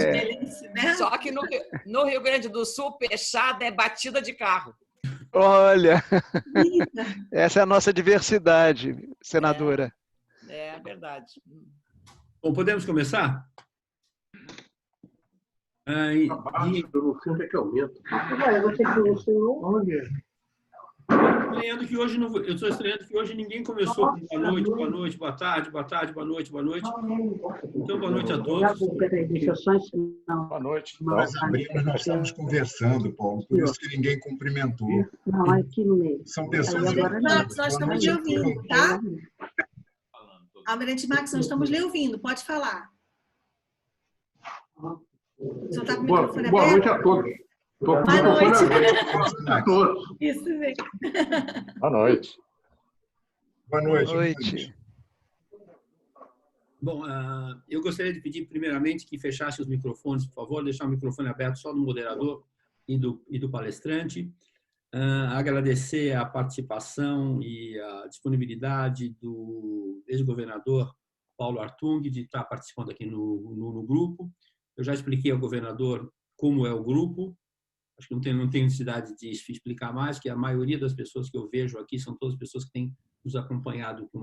diferente, né? Só que no Rio Grande do Sul, peixada é batida de carro. Olha, essa é a nossa diversidade, senadora. É verdade. Bom, podemos começar? Eu não sei onde é que aumenta. Eu estou estranhando que hoje ninguém começou com boa noite, boa noite, boa tarde, boa tarde, boa noite, boa noite. Então, boa noite a todos. Boa noite. Nós abrimos, nós estamos conversando, Paulo, por isso que ninguém cumprimentou. Não, aqui no meio. São pessoas... Marcos, nós estamos lhe ouvindo, tá? Almirante Marcos, nós estamos lhe ouvindo, pode falar. O senhor está com o microfone aberto? Boa noite a todos. Boa noite. Isso mesmo. Boa noite. Boa noite. Bom, eu gostaria de pedir, primeiramente, que fechasse os microfones, por favor, deixar o microfone aberto só do moderador e do palestrante. Agradecer a participação e a disponibilidade do ex-governador Paulo Artung de estar participando aqui no grupo. Eu já expliquei ao governador como é o grupo. Acho que não tem necessidade de explicar mais, que a maioria das pessoas que eu vejo aqui são todas pessoas que têm nos acompanhado com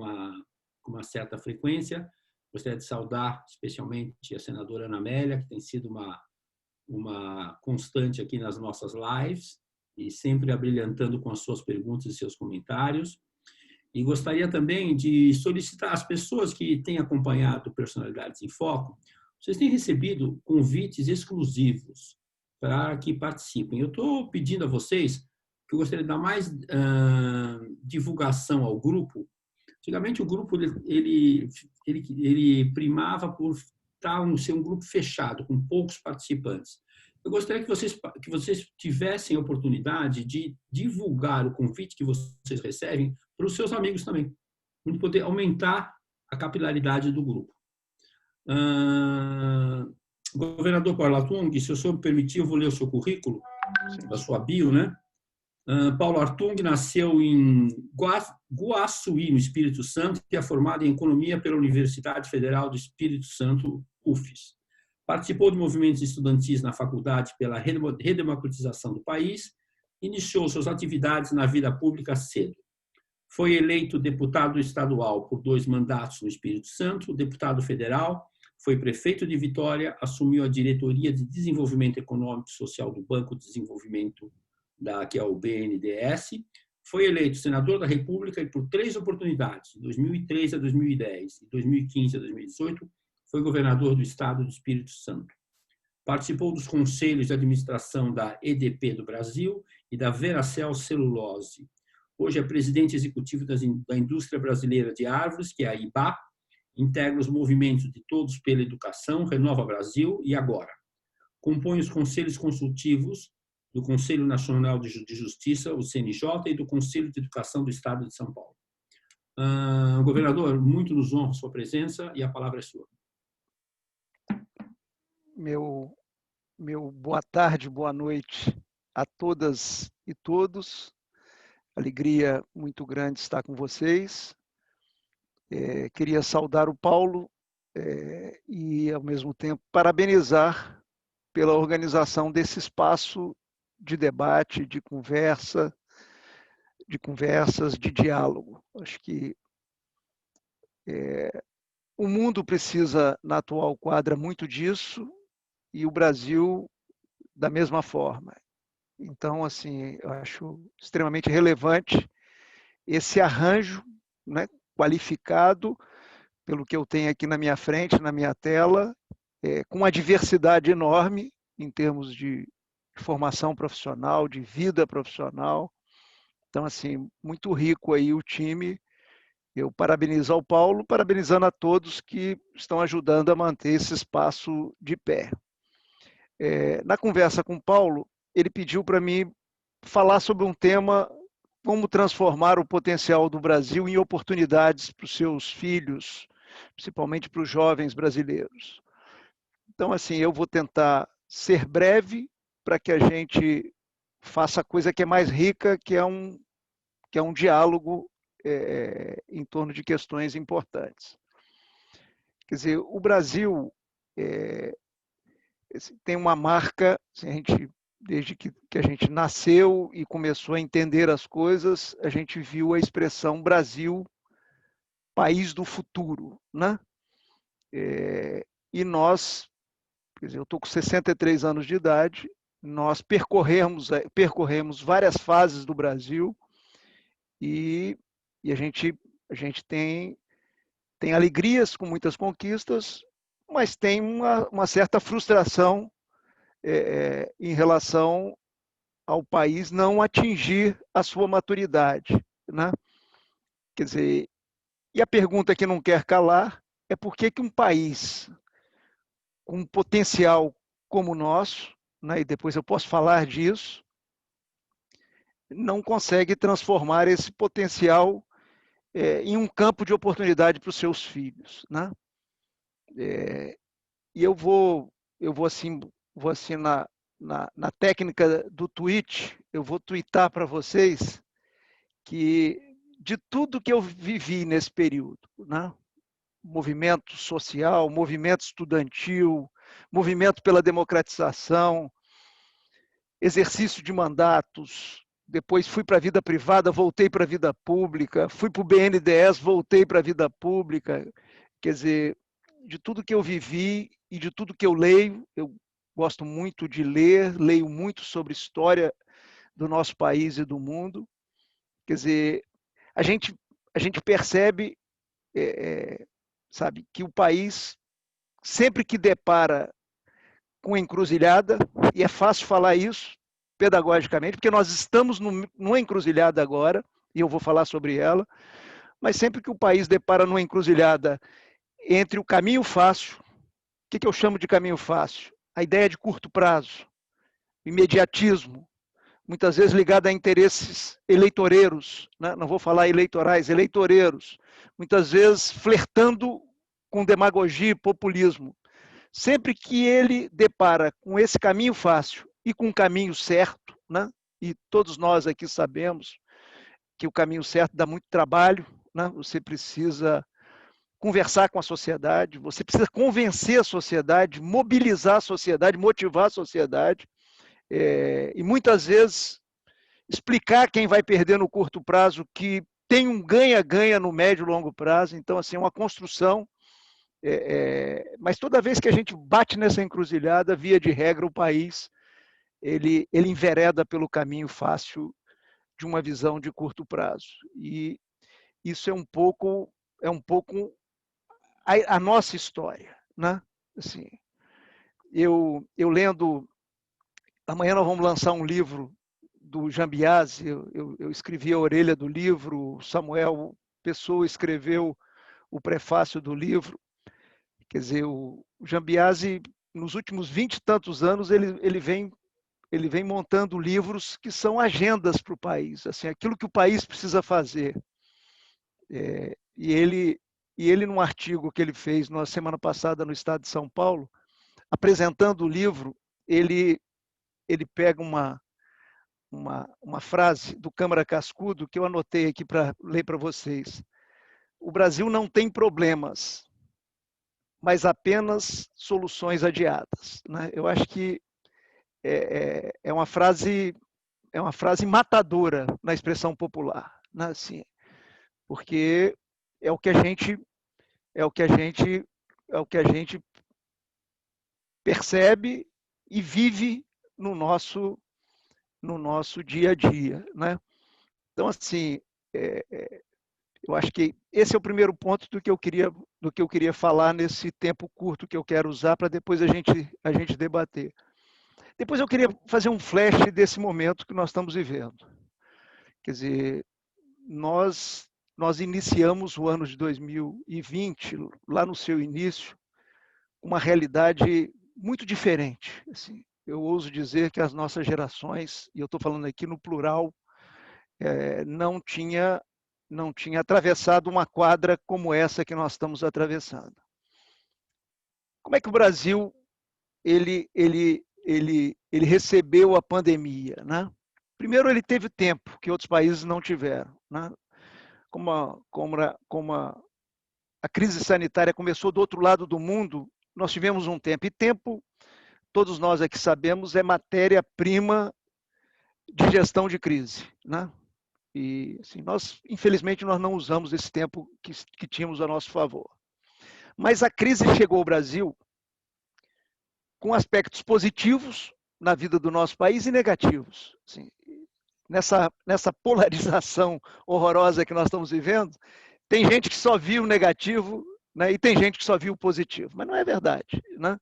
uma certa frequência. Gostaria de saudar especialmente a senadora Ana Amélia, que tem sido uma constante aqui nas nossas lives e sempre abrilhantando com as suas perguntas e seus comentários. E gostaria também de solicitar às pessoas que têm acompanhado Personalidades em Foco, vocês têm recebido convites exclusivos para que participem. Eu estou pedindo a vocês que eu gostaria de dar mais divulgação ao grupo. Antigamente, o grupo ele primava por ser um grupo fechado, com poucos participantes. Eu gostaria que vocês tivessem a oportunidade de divulgar o convite que vocês recebem para os seus amigos também, para poder aumentar a capilaridade do grupo. Governador Paulo Artung, se o senhor me permitir, eu vou ler o seu currículo, a sua bio, né? Paulo Artung nasceu em Guaçuí, no Espírito Santo, e é formado em Economia pela Universidade Federal do Espírito Santo, UFES. Participou de movimentos estudantis na faculdade pela redemocratização do país, iniciou suas atividades na vida pública cedo. Foi eleito deputado estadual por 2 mandatos no Espírito Santo, deputado federal, foi prefeito de Vitória, assumiu a diretoria de Desenvolvimento Econômico e Social do Banco de Desenvolvimento, que é o BNDES, foi eleito senador da República e por 3 oportunidades, de 2003 a 2010 e 2015 a 2018, foi governador do Estado do Espírito Santo. Participou dos conselhos de administração da EDP do Brasil e da Veracel Celulose. Hoje é presidente executivo da Indústria Brasileira de Árvores, que é a IBA, integra os movimentos de Todos pela Educação, Renova Brasil e Agora. Compõe os conselhos consultivos do Conselho Nacional de Justiça, o CNJ, e do Conselho de Educação do Estado de São Paulo. Governador, muito nos honra a sua presença e a palavra é sua. Meu boa tarde, boa noite a todas e todos. Alegria muito grande estar com vocês. Queria saudar o Paulo e, ao mesmo tempo, parabenizar pela organização desse espaço de debate, de conversas, de diálogo. Acho que o mundo precisa, na atual quadra, muito disso, e o Brasil da mesma forma. Então, assim, eu acho extremamente relevante esse arranjo, né, qualificado pelo que eu tenho aqui na minha frente, na minha tela, com uma diversidade enorme em termos de formação profissional, de vida profissional. Então, assim, muito rico aí o time. Eu parabenizo ao Paulo, parabenizando a todos que estão ajudando a manter esse espaço de pé. Na conversa com o Paulo, ele pediu para mim falar sobre um tema: como transformar o potencial do Brasil em oportunidades para os seus filhos, principalmente para os jovens brasileiros. Então, assim, eu vou tentar ser breve para que a gente faça a coisa que é mais rica, que é um diálogo em torno de questões importantes. Quer dizer, o Brasil tem uma marca, assim, a gente, desde que a gente nasceu e começou a entender as coisas, a gente viu a expressão Brasil, país do futuro, né? E nós, quer dizer, eu estou com 63 anos de idade, nós percorremos várias fases do Brasil e a gente tem alegrias com muitas conquistas, mas tem uma certa frustração em relação ao país não atingir a sua maturidade, né? Quer dizer, e a pergunta que não quer calar é por que um país com um potencial como o nosso, né, e depois eu posso falar disso, não consegue transformar esse potencial em um campo de oportunidade para os seus filhos, né? E eu vou assim na técnica do tweet, eu vou tweetar para vocês que de tudo que eu vivi nesse período, né? Movimento social, movimento estudantil, movimento pela democratização, exercício de mandatos, depois fui para a vida privada, voltei para a vida pública, fui para o BNDES, voltei para a vida pública. Quer dizer, de tudo que eu vivi e de tudo que eu leio, eu gosto muito de ler, leio muito sobre história do nosso país e do mundo. Quer dizer, a gente percebe, sabe, que o país, sempre que depara com encruzilhada, e é fácil falar isso pedagogicamente, porque nós estamos numa encruzilhada agora, e eu vou falar sobre ela, mas sempre que o país depara numa encruzilhada entre o caminho fácil, o que eu chamo de caminho fácil? A ideia de curto prazo, imediatismo, muitas vezes ligado a interesses eleitoreiros, né? Não vou falar eleitorais, eleitoreiros, muitas vezes flertando com demagogia e populismo. Sempre que ele depara com esse caminho fácil e com o caminho certo, né? E todos nós aqui sabemos que o caminho certo dá muito trabalho, né? Você precisa conversar com a sociedade, você precisa convencer a sociedade, mobilizar a sociedade, motivar a sociedade, e muitas vezes explicar quem vai perder no curto prazo que tem um ganha-ganha no médio e longo prazo. Então, assim, é uma construção. Mas toda vez que a gente bate nessa encruzilhada, via de regra, o país ele envereda pelo caminho fácil de uma visão de curto prazo. E isso é um pouco a nossa história, né? Assim, eu lendo, amanhã nós vamos lançar um livro do Jambiase, eu escrevi a orelha do livro, Samuel Pessoa escreveu o prefácio do livro. Quer dizer, o Jambiase, nos últimos 20 e tantos anos, ele vem montando livros que são agendas para o país, assim, aquilo que o país precisa fazer. E ele, num artigo que ele fez na semana passada no Estado de São Paulo, apresentando o livro, ele pega uma frase do Câmara Cascudo que eu anotei aqui para ler para vocês. O Brasil não tem problemas, mas apenas soluções adiadas, né? Eu acho que é uma frase matadora na expressão popular, né? Assim, porque é o que a gente percebe e vive no nosso dia a dia, né? Então, assim, eu acho que esse é o primeiro ponto do que eu queria falar nesse tempo curto que eu quero usar para depois a gente debater. Depois eu queria fazer um flash desse momento que nós estamos vivendo. Quer dizer, nós iniciamos o ano de 2020, lá no seu início, uma realidade muito diferente. Assim, eu ouso dizer que as nossas gerações, e eu estou falando aqui no plural, não tinha atravessado uma quadra como essa que nós estamos atravessando. Como é que o Brasil ele recebeu a pandemia, né? Primeiro, ele teve tempo que outros países não tiveram, né? Como a crise sanitária começou do outro lado do mundo, nós tivemos um tempo. E tempo todos nós aqui sabemos, é matéria-prima de gestão de crise, né? E assim, infelizmente, nós não usamos esse tempo que tínhamos a nosso favor. Mas a crise chegou ao Brasil com aspectos positivos na vida do nosso país e negativos. Assim, nessa polarização horrorosa que nós estamos vivendo, tem gente que só viu o negativo, né, e tem gente que só viu o positivo. Mas não é verdade, né?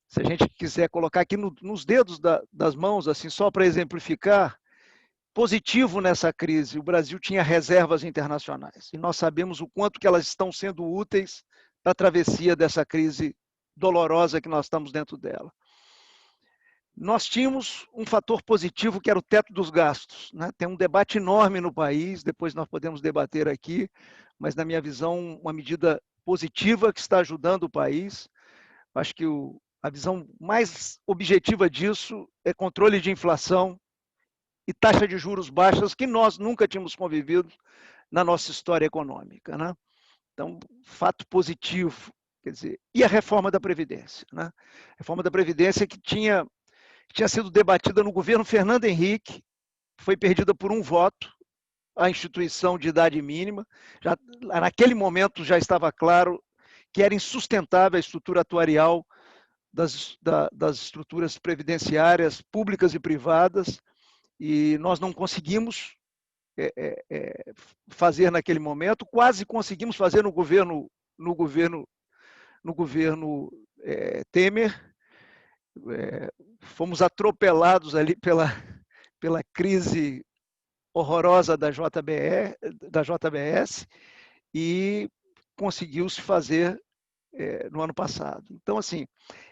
Se a gente quiser colocar aqui nos dedos das mãos, assim, só para exemplificar, positivo nessa crise, o Brasil tinha reservas internacionais. E nós sabemos o quanto que elas estão sendo úteis para a travessia dessa crise dolorosa que nós estamos dentro dela. Nós tínhamos um fator positivo que era o teto dos gastos, né? Tem um debate enorme no país, depois nós podemos debater aqui, mas na minha visão, uma medida positiva que está ajudando o país. Acho que a visão mais objetiva disso é controle de inflação e taxa de juros baixas, que nós nunca tínhamos convivido na nossa história econômica, né? Então, fato positivo, quer dizer, e a reforma da Previdência, né? A reforma da Previdência que tinha sido debatida no governo Fernando Henrique, foi perdida por um voto, a instituição de idade mínima. Naquele momento já estava claro que era insustentável a estrutura atuarial das estruturas previdenciárias públicas e privadas, e nós não conseguimos fazer naquele momento, quase conseguimos fazer no governo Temer. Fomos atropelados ali pela crise horrorosa da JBS e conseguiu-se fazer no ano passado. Então, assim,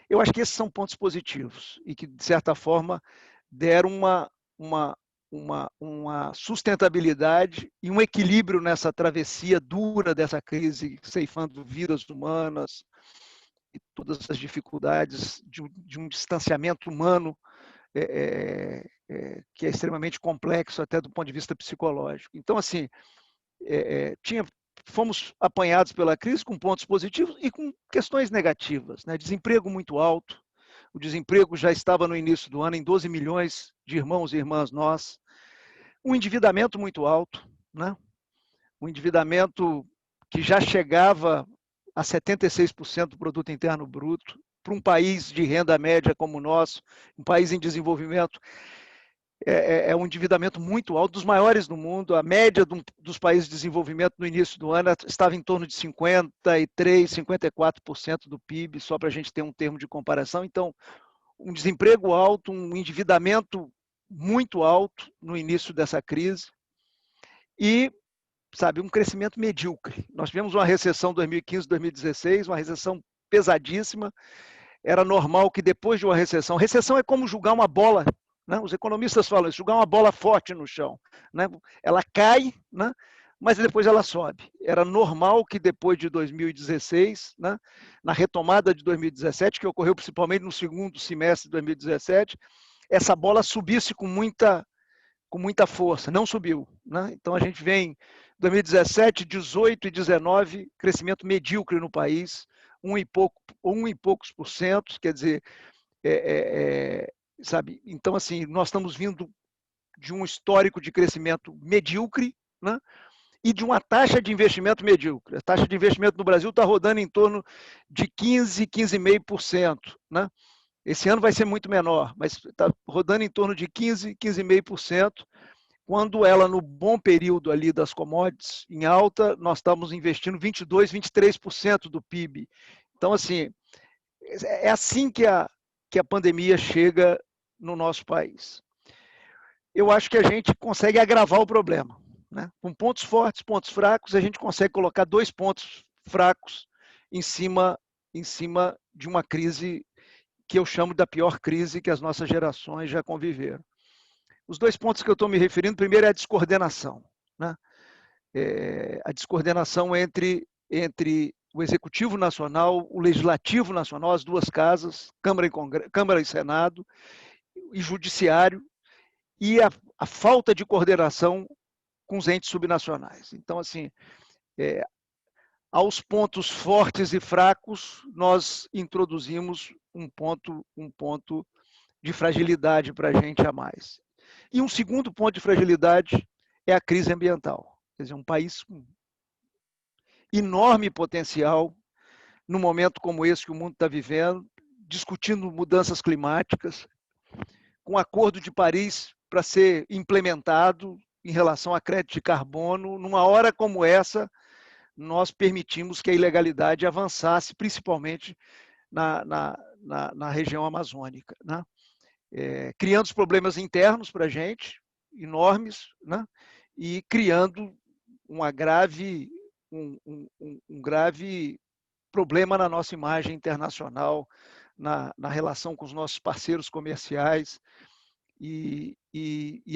eu acho que esses são pontos positivos e que, de certa forma, deram uma sustentabilidade e um equilíbrio nessa travessia dura dessa crise, ceifando vidas humanas e todas as dificuldades de um distanciamento humano que é extremamente complexo até do ponto de vista psicológico. Então, assim, fomos apanhados pela crise com pontos positivos e com questões negativas, né? Desemprego muito alto. O desemprego já estava no início do ano em 12 milhões de irmãos e irmãs nós. Um endividamento muito alto, né? Um endividamento que já chegava a 76% do produto interno bruto, para um país de renda média como o nosso, um país em desenvolvimento, é um endividamento muito alto, dos maiores do mundo. A média dos países de desenvolvimento no início do ano estava em torno de 53%, 54% do PIB, só para a gente ter um termo de comparação. Então, um desemprego alto, um endividamento muito alto no início dessa crise e, sabe, um crescimento medíocre. Nós tivemos uma recessão 2015, 2016, uma recessão pesadíssima. Era normal que depois de uma recessão é como jogar uma bola, né? Os economistas falam isso, jogar uma bola forte no chão, né? Ela cai, né? Mas depois ela sobe. Era normal que depois de 2016, né? Na retomada de 2017, que ocorreu principalmente no segundo semestre de 2017, essa bola subisse com muita força. Não subiu, né? Então a gente vem 2017, 18 e 19, crescimento medíocre no país, 1 e poucos por cento, quer dizer, sabe? Então, assim, nós estamos vindo de um histórico de crescimento medíocre, né? E de uma taxa de investimento medíocre. A taxa de investimento no Brasil está rodando em torno de 15, 15,5%, né? Esse ano vai ser muito menor, mas está rodando em torno de 15, 15,5%. Quando ela, no bom período ali das commodities, em alta, nós estamos investindo 22, 23% do PIB. Então, assim, é assim que a pandemia chega no nosso país. Eu acho que a gente consegue agravar o problema, né? Com pontos fortes, pontos fracos, a gente consegue colocar 2 pontos fracos em cima de uma crise que eu chamo da pior crise que as nossas gerações já conviveram. Os 2 pontos que eu estou me referindo, primeiro é a descoordenação, né? A descoordenação entre o Executivo Nacional, o Legislativo Nacional, as 2 casas, Câmara e Senado, e Judiciário, e a falta de coordenação com os entes subnacionais. Então, assim, aos pontos fortes e fracos, nós introduzimos um ponto de fragilidade para a gente a mais. E um segundo ponto de fragilidade é a crise ambiental. Quer dizer, um país com enorme potencial, num momento como esse que o mundo está vivendo, discutindo mudanças climáticas, com o Acordo de Paris para ser implementado em relação a crédito de carbono. Numa hora como essa, nós permitimos que a ilegalidade avançasse, principalmente na região amazônica, né? Criando os problemas internos para a gente, enormes, né? E criando um grave problema na nossa imagem internacional, na relação com os nossos parceiros comerciais e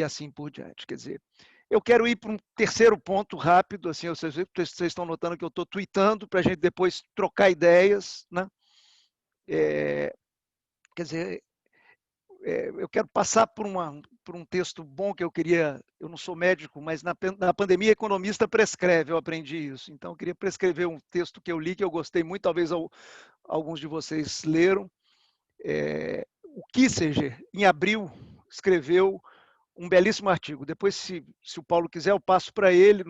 assim por diante. Quer dizer, eu quero ir para um terceiro ponto rápido, assim, vocês estão notando que eu estou tweetando para a gente depois trocar ideias, né? Quer dizer, eu quero passar por um texto bom que eu não sou médico, mas na pandemia economista prescreve, eu aprendi isso. Então, eu queria prescrever um texto que eu li, que eu gostei muito, talvez alguns de vocês leram. O Kissinger, em abril, escreveu um belíssimo artigo. Depois, se o Paulo quiser, eu passo para ele,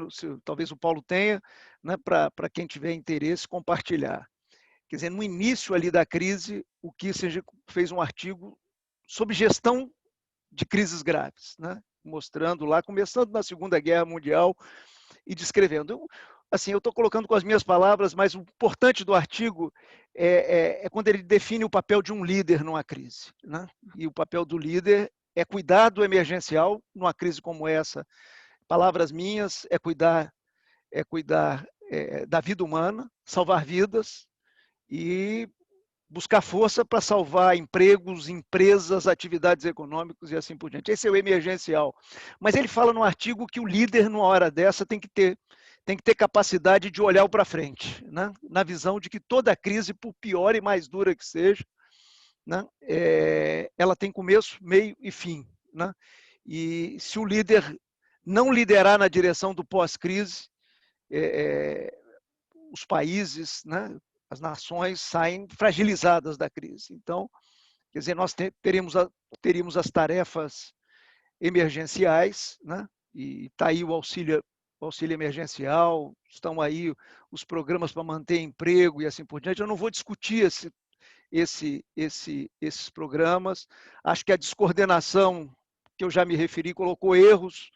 talvez o Paulo tenha, né, para quem tiver interesse, compartilhar. Quer dizer, no início ali da crise, o Kissinger fez um artigo sobre gestão de crises graves, né? Mostrando lá, começando na Segunda Guerra Mundial e descrevendo. Eu estou colocando com as minhas palavras, mas o importante do artigo é quando ele define o papel de um líder numa crise, né? E o papel do líder é cuidar do emergencial numa crise como essa. Palavras minhas, é cuidar da vida humana, salvar vidas e buscar força para salvar empregos, empresas, atividades econômicas e assim por diante. Esse é o emergencial. Mas ele fala no artigo que o líder, numa hora dessa, tem que ter capacidade de olhar para frente, né? Na visão de que toda crise, por pior e mais dura que seja, né, ela tem começo, meio e fim, né? E se o líder não liderar na direção do pós-crise, os países, né, as nações saem fragilizadas da crise. Então, quer dizer, nós teríamos as tarefas emergenciais, né? E está aí o auxílio emergencial, estão aí os programas para manter emprego e assim por diante. Eu não vou discutir esses programas. Acho que a descoordenação, que eu já me referi, colocou erros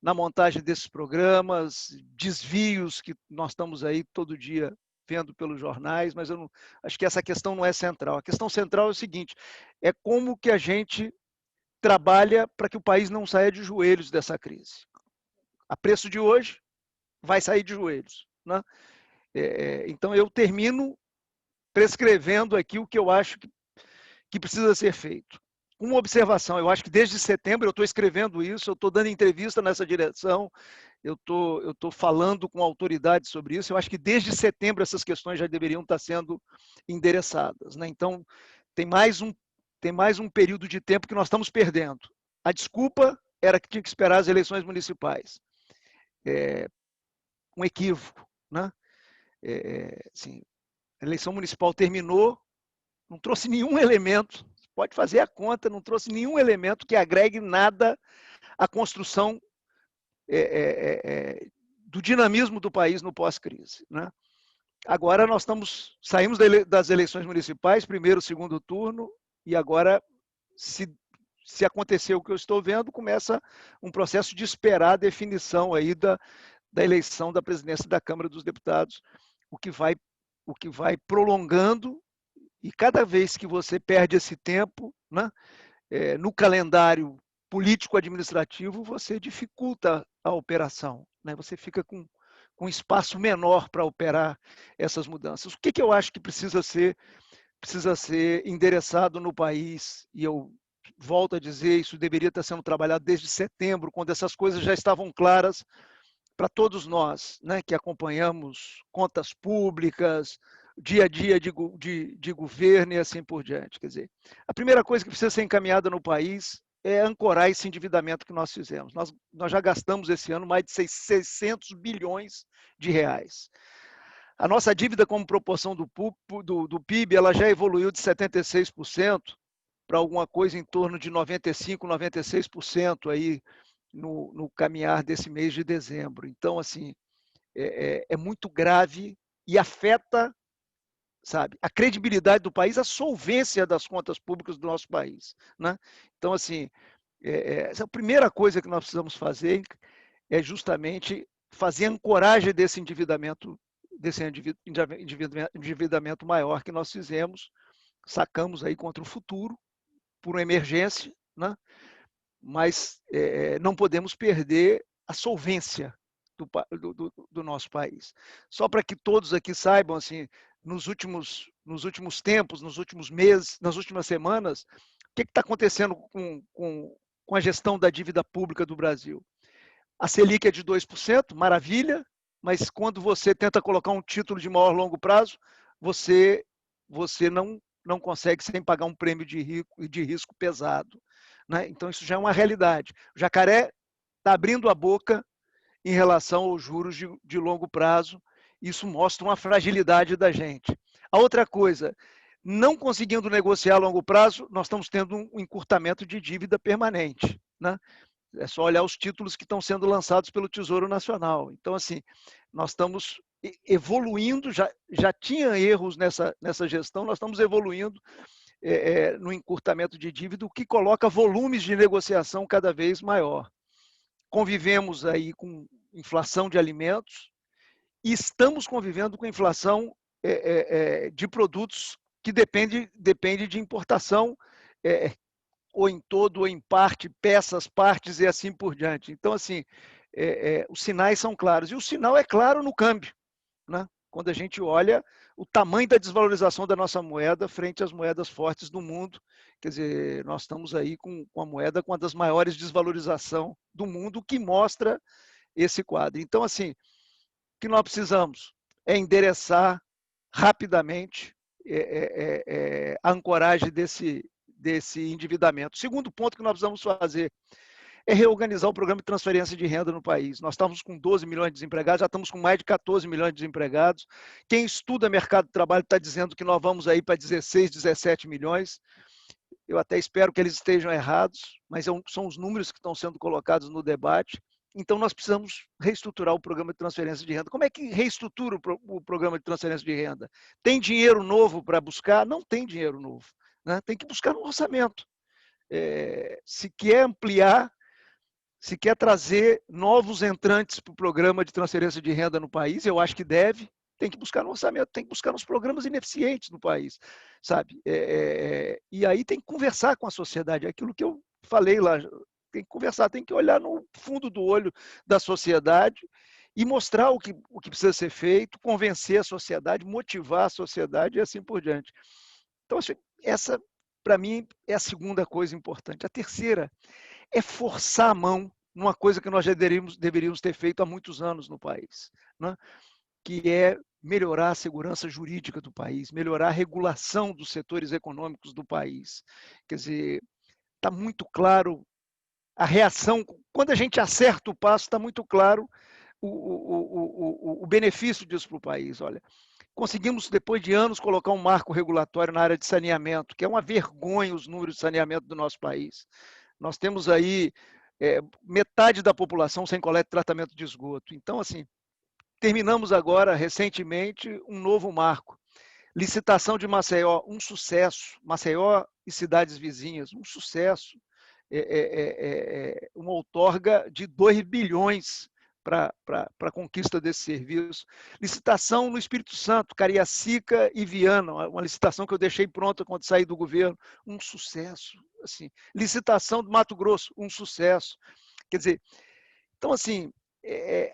na montagem desses programas, desvios que nós estamos aí todo dia vendo pelos jornais, mas acho que essa questão não é central. A questão central é o seguinte, é como que a gente trabalha para que o país não saia de joelhos dessa crise. A preço de hoje, vai sair de joelhos, né? Então, eu termino prescrevendo aqui o que eu acho que precisa ser feito. Uma observação, eu acho que desde setembro eu estou escrevendo isso, eu estou dando entrevista nessa direção, eu estou falando com autoridade sobre isso, eu acho que desde setembro essas questões já deveriam estar sendo endereçadas, né? Então, tem mais um período de tempo que nós estamos perdendo. A desculpa era que tinha que esperar as eleições municipais. Um equívoco, né? Assim, a eleição municipal terminou, não trouxe nenhum elemento, pode fazer a conta, não trouxe nenhum elemento que agregue nada à construção do dinamismo do país no pós-crise, né? Agora nós saímos das eleições municipais, primeiro, segundo turno, e agora, se acontecer o que eu estou vendo, começa um processo de esperar a definição aí da eleição da presidência da Câmara dos Deputados, o que vai prolongando, e cada vez que você perde esse tempo, né, no calendário político-administrativo, você dificulta a operação, né? Você fica com espaço menor para operar essas mudanças. O que eu acho que precisa ser endereçado no país, e eu volto a dizer, isso deveria estar sendo trabalhado desde setembro, quando essas coisas já estavam claras para todos nós, né, que acompanhamos contas públicas, dia a dia de governo e assim por diante. Quer dizer, a primeira coisa que precisa ser encaminhada no país é ancorar esse endividamento que nós fizemos. Nós já gastamos esse ano mais de 600 bilhões de reais. A nossa dívida como proporção do PIB, ela já evoluiu de 76% para alguma coisa em torno de 95%, 96% aí no caminhar desse mês de dezembro. Então, assim, é muito grave e afeta, sabe, a credibilidade do país, a solvência das contas públicas do nosso país, né? Então, assim, essa é a primeira coisa que nós precisamos fazer, é justamente fazer a ancoragem desse endividamento maior que nós fizemos, sacamos aí contra o futuro, por uma emergência, né? Mas não podemos perder a solvência do nosso país. Só para que todos aqui saibam, assim, nos últimos tempos, nos últimos meses, nas últimas semanas, o que está acontecendo com a gestão da dívida pública do Brasil? A Selic é de 2%, maravilha, mas quando você tenta colocar um título de maior longo prazo, você não consegue sem pagar um prêmio de risco pesado, né? Então, isso já é uma realidade. O Jacaré está abrindo a boca em relação aos juros de longo prazo. Isso mostra uma fragilidade da gente. A outra coisa, não conseguindo negociar a longo prazo, nós estamos tendo um encurtamento de dívida permanente, né? É só olhar os títulos que estão sendo lançados pelo Tesouro Nacional. Então, assim, nós estamos evoluindo, já tinha erros nessa gestão, nós estamos evoluindo no encurtamento de dívida, o que coloca volumes de negociação cada vez maior. Convivemos aí com inflação de alimentos e estamos convivendo com inflação de produtos que depende de importação, ou em todo ou em parte, peças, partes e assim por diante. Então, assim, os sinais são claros. E o sinal é claro no câmbio, né? Quando a gente olha o tamanho da desvalorização da nossa moeda frente às moedas fortes do mundo. Quer dizer, nós estamos aí com a moeda com uma das maiores desvalorizações do mundo, que mostra esse quadro. Então, assim, o que nós precisamos é endereçar rapidamente a ancoragem desse endividamento. O segundo ponto que nós precisamos fazer é reorganizar o programa de transferência de renda no país. Nós estávamos com 12 milhões de desempregados, já estamos com mais de 14 milhões de desempregados. Quem estuda mercado de trabalho está dizendo que nós vamos aí para 16, 17 milhões. Eu até espero que eles estejam errados, mas são os números que estão sendo colocados no debate. Então, nós precisamos reestruturar o programa de transferência de renda. Como é que reestrutura o programa de transferência de renda? Tem dinheiro novo para buscar? Não tem dinheiro novo, né? Tem que buscar no orçamento. Se quer ampliar, se quer trazer novos entrantes para o programa de transferência de renda no país, eu acho que deve, tem que buscar no orçamento, tem que buscar nos programas ineficientes do país, sabe? E aí tem que conversar com a sociedade, aquilo que eu falei lá, tem que conversar, tem que olhar no fundo do olho da sociedade e mostrar o que precisa ser feito, convencer a sociedade, motivar a sociedade e assim por diante. Então, essa, para mim, é a segunda coisa importante. A terceira é forçar a mão numa coisa que nós já deveríamos ter feito há muitos anos no país, né? Que é melhorar a segurança jurídica do país, melhorar a regulação dos setores econômicos do país. Quer dizer, está muito claro a reação, quando a gente acerta o passo, está muito claro o benefício disso para o país. Olha, conseguimos, depois de anos, colocar um marco regulatório na área de saneamento, que é uma vergonha os números de saneamento do nosso país. Nós temos aí metade da população sem coleta e tratamento de esgoto. Então, assim, terminamos agora, recentemente, um novo marco. Licitação de Maceió, um sucesso. Maceió e cidades vizinhas, um sucesso. Uma outorga de 2 bilhões para a conquista desse serviço. Licitação no Espírito Santo, Cariacica e Viana, uma licitação que eu deixei pronta quando saí do governo, um sucesso. Assim. Licitação do Mato Grosso, um sucesso. Quer dizer, então, assim,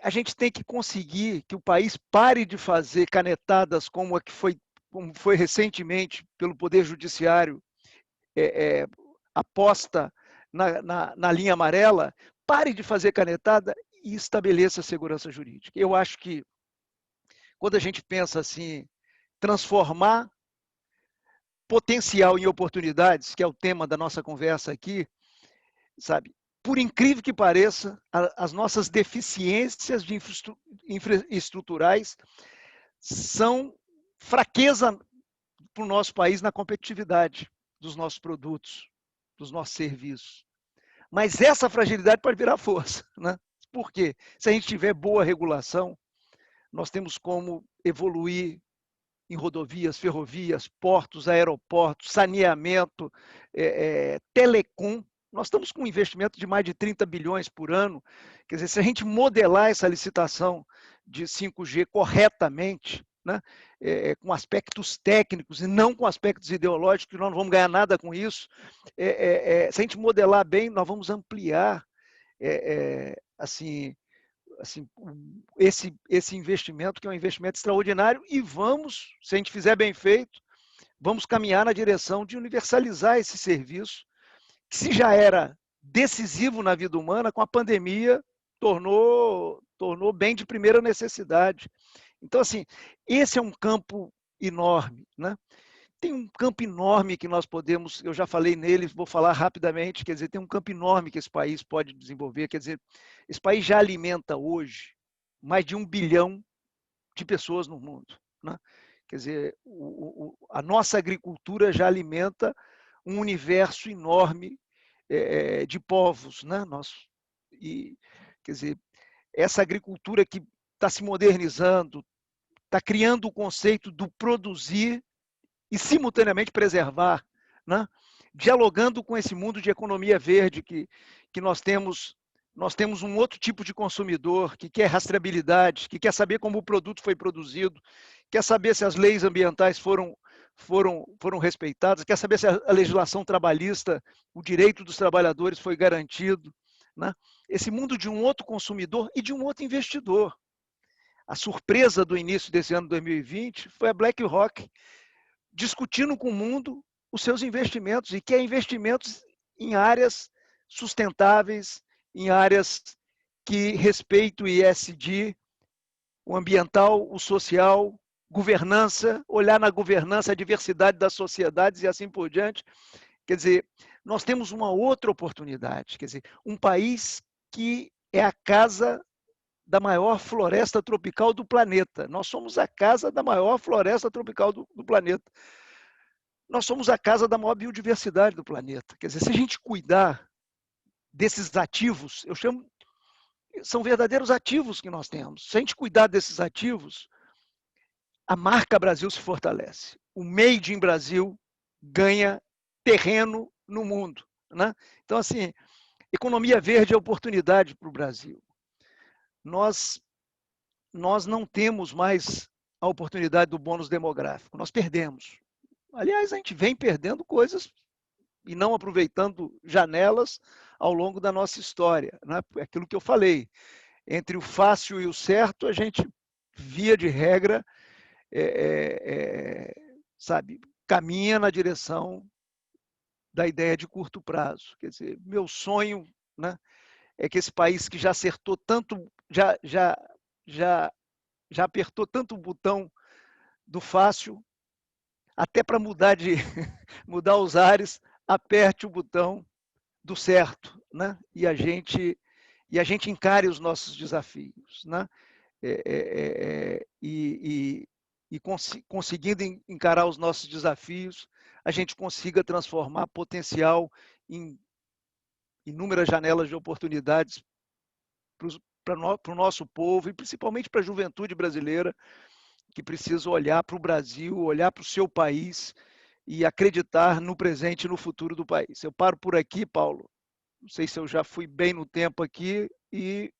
a gente tem que conseguir que o país pare de fazer canetadas como foi recentemente pelo Poder Judiciário, aposta na linha amarela, pare de fazer canetada e estabeleça a segurança jurídica. Eu acho que, quando a gente pensa assim, transformar potencial em oportunidades, que é o tema da nossa conversa aqui, sabe? Por incrível que pareça, as nossas deficiências infraestruturais são fraqueza para o nosso país na competitividade dos nossos produtos, dos nossos serviços. Mas essa fragilidade pode virar força, né? Por quê? Se a gente tiver boa regulação, nós temos como evoluir em rodovias, ferrovias, portos, aeroportos, saneamento, telecom. Nós estamos com um investimento de mais de 30 bilhões por ano. Quer dizer, se a gente modelar essa licitação de 5G corretamente, né, com aspectos técnicos e não com aspectos ideológicos, que nós não vamos ganhar nada com isso, se a gente modelar bem, nós vamos ampliar assim, esse investimento, que é um investimento extraordinário, e vamos, se a gente fizer bem feito, vamos caminhar na direção de universalizar esse serviço, que se já era decisivo na vida humana, com a pandemia tornou bem de primeira necessidade. Então, assim, esse é um campo enorme, né? Tem um campo enorme que nós podemos, eu já falei nele, vou falar rapidamente, quer dizer, tem um campo enorme que esse país pode desenvolver, quer dizer, esse país já alimenta hoje mais de 1 bilhão de pessoas no mundo, né? Quer dizer, a nossa agricultura já alimenta um universo enorme de povos, né? Quer dizer, essa agricultura que está se modernizando, está criando o conceito do produzir e simultaneamente preservar, né? Dialogando com esse mundo de economia verde que nós temos um outro tipo de consumidor que quer rastreabilidade, que quer saber como o produto foi produzido, quer saber se as leis ambientais foram respeitadas, quer saber se a legislação trabalhista, o direito dos trabalhadores foi garantido, né? Esse mundo de um outro consumidor e de um outro investidor. A surpresa do início desse ano 2020 foi a BlackRock discutindo com o mundo os seus investimentos, e que é investimentos em áreas sustentáveis, em áreas que respeitam o ESG, o ambiental, o social, governança, olhar na governança a diversidade das sociedades e assim por diante. Quer dizer, nós temos uma outra oportunidade, quer dizer, um país que é a casa da maior floresta tropical do planeta. Nós somos a casa da maior floresta tropical do planeta. Nós somos a casa da maior biodiversidade do planeta. Quer dizer, se a gente cuidar desses ativos, eu chamo, são verdadeiros ativos que nós temos. Se a gente cuidar desses ativos, a marca Brasil se fortalece. O Made in Brasil ganha terreno no mundo, né? Então, assim, economia verde é oportunidade para o Brasil. Nós não temos mais a oportunidade do bônus demográfico, nós perdemos. Aliás, a gente vem perdendo coisas e não aproveitando janelas ao longo da nossa história, né? Aquilo que eu falei, entre o fácil e o certo, a gente, via de regra, sabe, caminha na direção da ideia de curto prazo. Quer dizer, meu sonho, né, é que esse país que já acertou tanto, já apertou tanto o botão do fácil, até para mudar os ares, aperte o botão do certo, né? E a gente encare os nossos desafios, né? Conseguindo encarar os nossos desafios, a gente consiga transformar potencial em inúmeras janelas de oportunidades para o nosso povo e principalmente para a juventude brasileira, que precisa olhar para o Brasil, olhar para o seu país e acreditar no presente e no futuro do país. Eu paro por aqui, Paulo. Não sei se eu já fui bem no tempo aqui e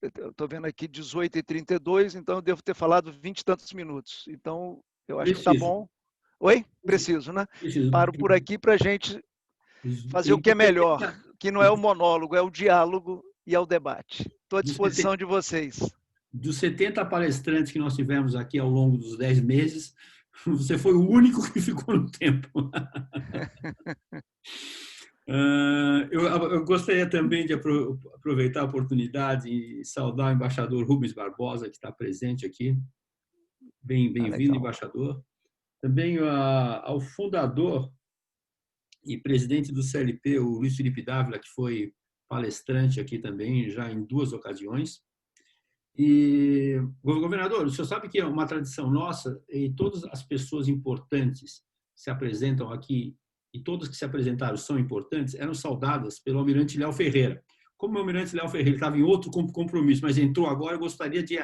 eu estou vendo aqui 18h32, então eu devo ter falado 20 e tantos minutos. Então, eu acho que está bom. Oi? Preciso, né? Paro por aqui para a gente fazer o que é melhor, que não é o monólogo, é o diálogo e é o debate. Estou à disposição de vocês. Dos 70 palestrantes que nós tivemos aqui ao longo dos 10 meses, você foi o único que ficou no tempo. Eu gostaria também de aproveitar a oportunidade e saudar o embaixador Rubens Barbosa, que está presente aqui. Bem-vindo, embaixador. Também ao fundador e presidente do CLP, o Luiz Felipe Dávila, que foi palestrante aqui também, já em 2 ocasiões. E, governador, o senhor sabe que é uma tradição nossa e todas as pessoas importantes que se apresentam aqui e todas que se apresentaram são importantes, eram saudadas pelo almirante Léo Ferreira. Como o almirante Léo Ferreira estava em outro compromisso, mas entrou agora, eu gostaria de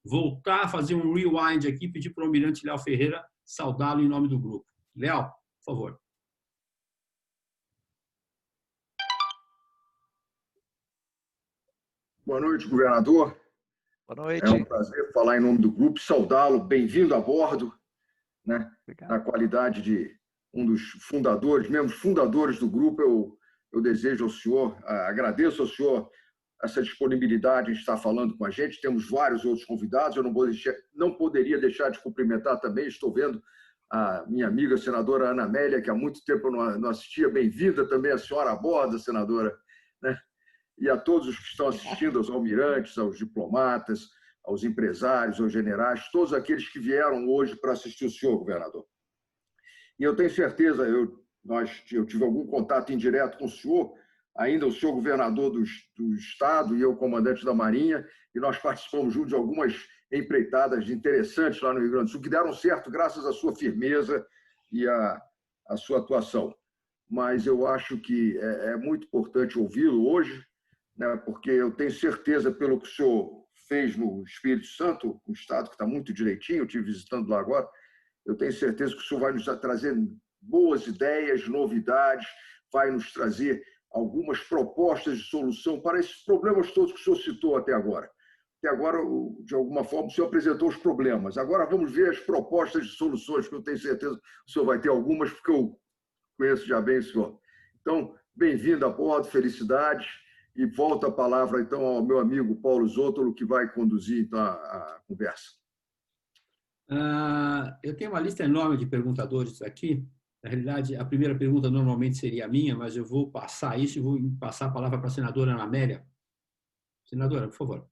voltar a fazer um rewind aqui e pedir para o almirante Léo Ferreira saudá-lo em nome do grupo. Léo, por favor. Boa noite, governador. Boa noite. É um prazer falar em nome do grupo, saudá-lo, bem-vindo a bordo, né? Na qualidade de um dos fundadores, membros fundadores do grupo, eu desejo ao senhor, agradeço ao senhor essa disponibilidade em estar falando com a gente. Temos vários outros convidados, eu não poderia deixar de cumprimentar também, estou vendo a minha amiga senadora Ana Amélia, que há muito tempo eu não assistia, bem-vinda também a senhora a bordo, senadora, né? E a todos os que estão assistindo, aos almirantes, aos diplomatas, aos empresários, aos generais, todos aqueles que vieram hoje para assistir o senhor, governador. E eu tenho certeza, eu tive algum contato indireto com o senhor, ainda o senhor governador do Estado e eu comandante da Marinha, e nós participamos juntos de algumas empreitadas interessantes lá no Rio Grande do Sul, que deram certo graças à sua firmeza e à sua atuação. Mas eu acho que é muito importante ouvi-lo hoje, né, porque eu tenho certeza, pelo que o senhor fez no Espírito Santo, o Estado que está muito direitinho, eu estive visitando lá agora, eu tenho certeza que o senhor vai nos trazer boas ideias, novidades, vai nos trazer algumas propostas de solução para esses problemas todos que o senhor citou até agora. Até agora, de alguma forma, o senhor apresentou os problemas. Agora vamos ver as propostas de soluções, que eu tenho certeza que o senhor vai ter algumas, porque eu conheço já bem o senhor. Então, bem-vindo a bordo, felicidades. E volto a palavra, então, ao meu amigo Paulo Zótolo, que vai conduzir então, a conversa. Eu tenho uma lista enorme de perguntadores aqui. Na realidade, a primeira pergunta normalmente seria a minha, mas eu vou passar isso e vou passar a palavra para a senadora Ana Amélia. Senadora, por favor.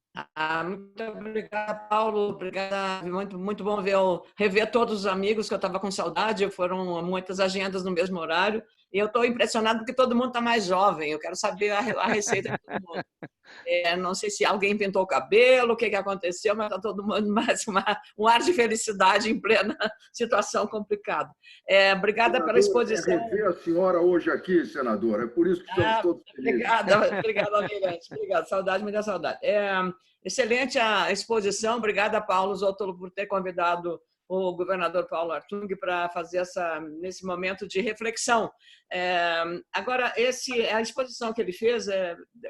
Muito obrigada, Paulo. Obrigada. Muito bom rever todos os amigos que eu estava com saudade. Foram muitas agendas no mesmo horário. E eu estou impressionado porque todo mundo está mais jovem. Eu quero saber a receita de todo mundo. Não sei se alguém pintou o cabelo, o que aconteceu, mas está todo mundo mais um ar de felicidade em plena situação complicada. Obrigada pela exposição. Rever a senhora hoje aqui, senadora. É por isso que estamos todos felizes. Obrigada, almirante. Obrigada. Saudade, muita saudade. Excelente a exposição. Obrigada, Paulo Zótolo, por ter convidado o governador Paulo Artung para fazer nesse momento de reflexão. Agora, a exposição que ele fez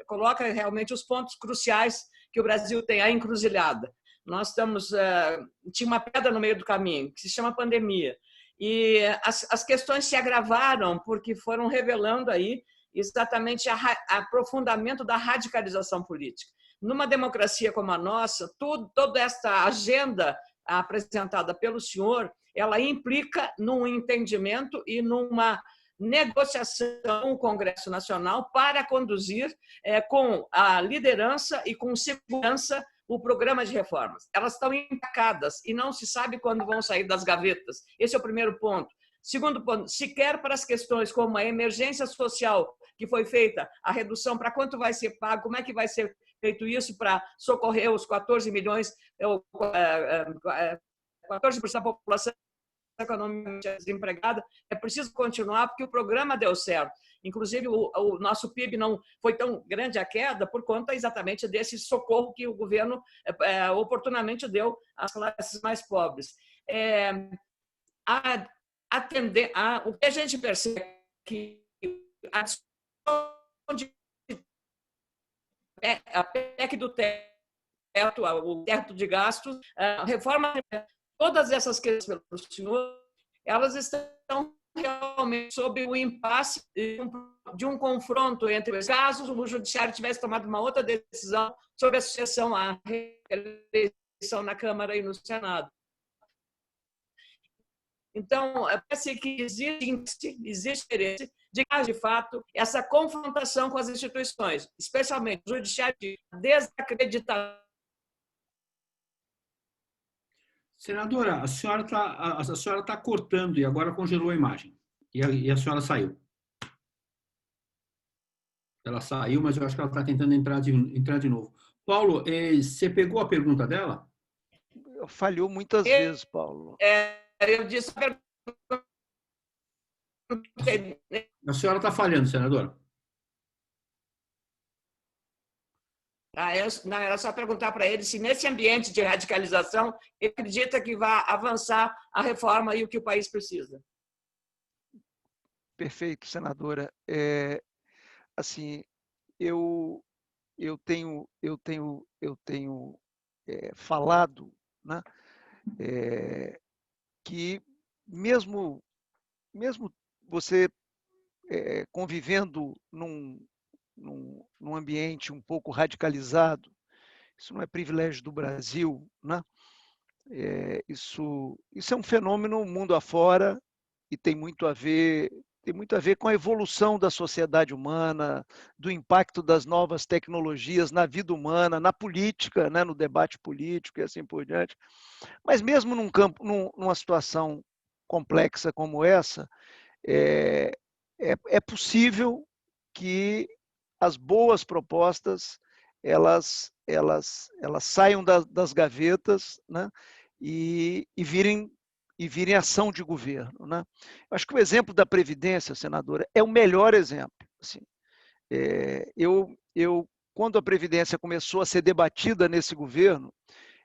coloca realmente os pontos cruciais que o Brasil tem, a encruzilhada. Nós tinha uma pedra no meio do caminho, que se chama pandemia. E as questões se agravaram porque foram revelando aí exatamente o aprofundamento da radicalização política. Numa democracia como a nossa, toda esta agenda apresentada pelo senhor, ela implica num entendimento e numa negociação com o Congresso Nacional para conduzir com a liderança e com segurança o programa de reformas. Elas estão empacadas e não se sabe quando vão sair das gavetas. Esse é o primeiro ponto. Segundo ponto, sequer para as questões como a emergência social que foi feita, a redução para quanto vai ser pago, como é que vai ser feito isso para socorrer os 14 milhões, 14% da população economicamente desempregada, é preciso continuar porque o programa deu certo. Inclusive, o nosso PIB não foi tão grande a queda por conta exatamente desse socorro que o governo oportunamente deu às classes mais pobres. O que a gente percebe é que a PEC do teto, o teto de gastos, a reforma, todas essas questões pelo senhor, elas estão realmente sob o impasse de um confronto entre os casos, o judiciário tivesse tomado uma outra decisão sobre a sucessão à reeleição na Câmara e no Senado. Então, parece que existe interesse de fato, essa confrontação com as instituições, especialmente o judiciário, desacreditar. Senadora, a senhora está cortando e agora congelou a imagem. E a senhora saiu. Ela saiu, mas eu acho que ela está tentando entrar de novo. Paulo, você pegou a pergunta dela? Falhou muitas vezes, Paulo. Eu disse... A senhora está falhando, senadora. Não, era só perguntar para ele se, nesse ambiente de radicalização, ele acredita que vai avançar a reforma e o que o país precisa. Perfeito, senadora. Assim, eu tenho falado, né, que mesmo você convivendo num ambiente um pouco radicalizado, isso não é privilégio do Brasil, né? Isso é um fenômeno mundo afora e tem muito a ver com a evolução da sociedade humana, do impacto das novas tecnologias na vida humana, na política, né, no debate político e assim por diante. Mas mesmo numa situação complexa como essa, é possível que as boas propostas elas saiam das gavetas, né, e virem ação de governo, né? Eu acho que o exemplo da Previdência, senadora, é o melhor exemplo. Assim, quando a Previdência começou a ser debatida nesse governo,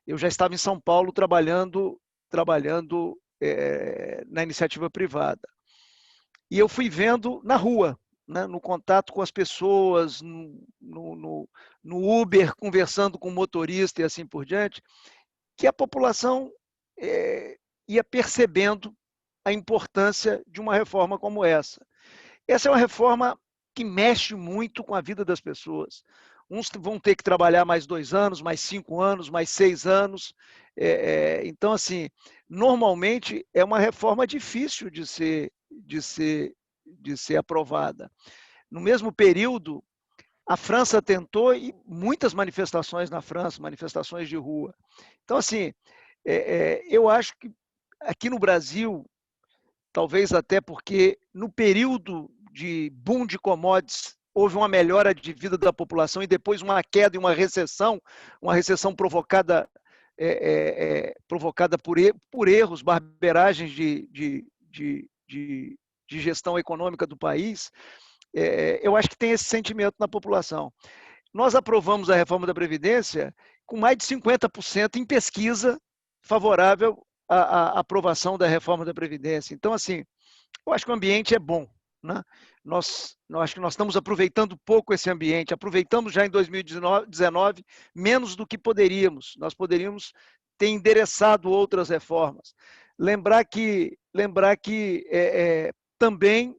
eu já estava em São Paulo trabalhando na iniciativa privada. E eu fui vendo na rua, né, no contato com as pessoas, no Uber, conversando com o motorista e assim por diante, que a população ia percebendo a importância de uma reforma como essa. Essa é uma reforma que mexe muito com a vida das pessoas. Uns vão ter que trabalhar mais 2 anos, mais 5 anos, mais 6 anos. Então, assim, normalmente é uma reforma difícil de ser aprovada. No mesmo período, a França tentou, e muitas manifestações na França, manifestações de rua. Então, assim, eu acho que aqui no Brasil, talvez até porque no período de boom de commodities houve uma melhora de vida da população e depois uma queda e uma recessão provocada por erros, barberagens de gestão econômica do país. Eu acho que tem esse sentimento na população. Nós aprovamos a reforma da Previdência com mais de 50% em pesquisa favorável à aprovação da reforma da Previdência. Então, assim, eu acho que o ambiente é bom, né? Acho que nós estamos aproveitando pouco esse ambiente, aproveitamos já em 2019 menos do que poderíamos. Nós poderíamos ter endereçado outras reformas. Lembrar que também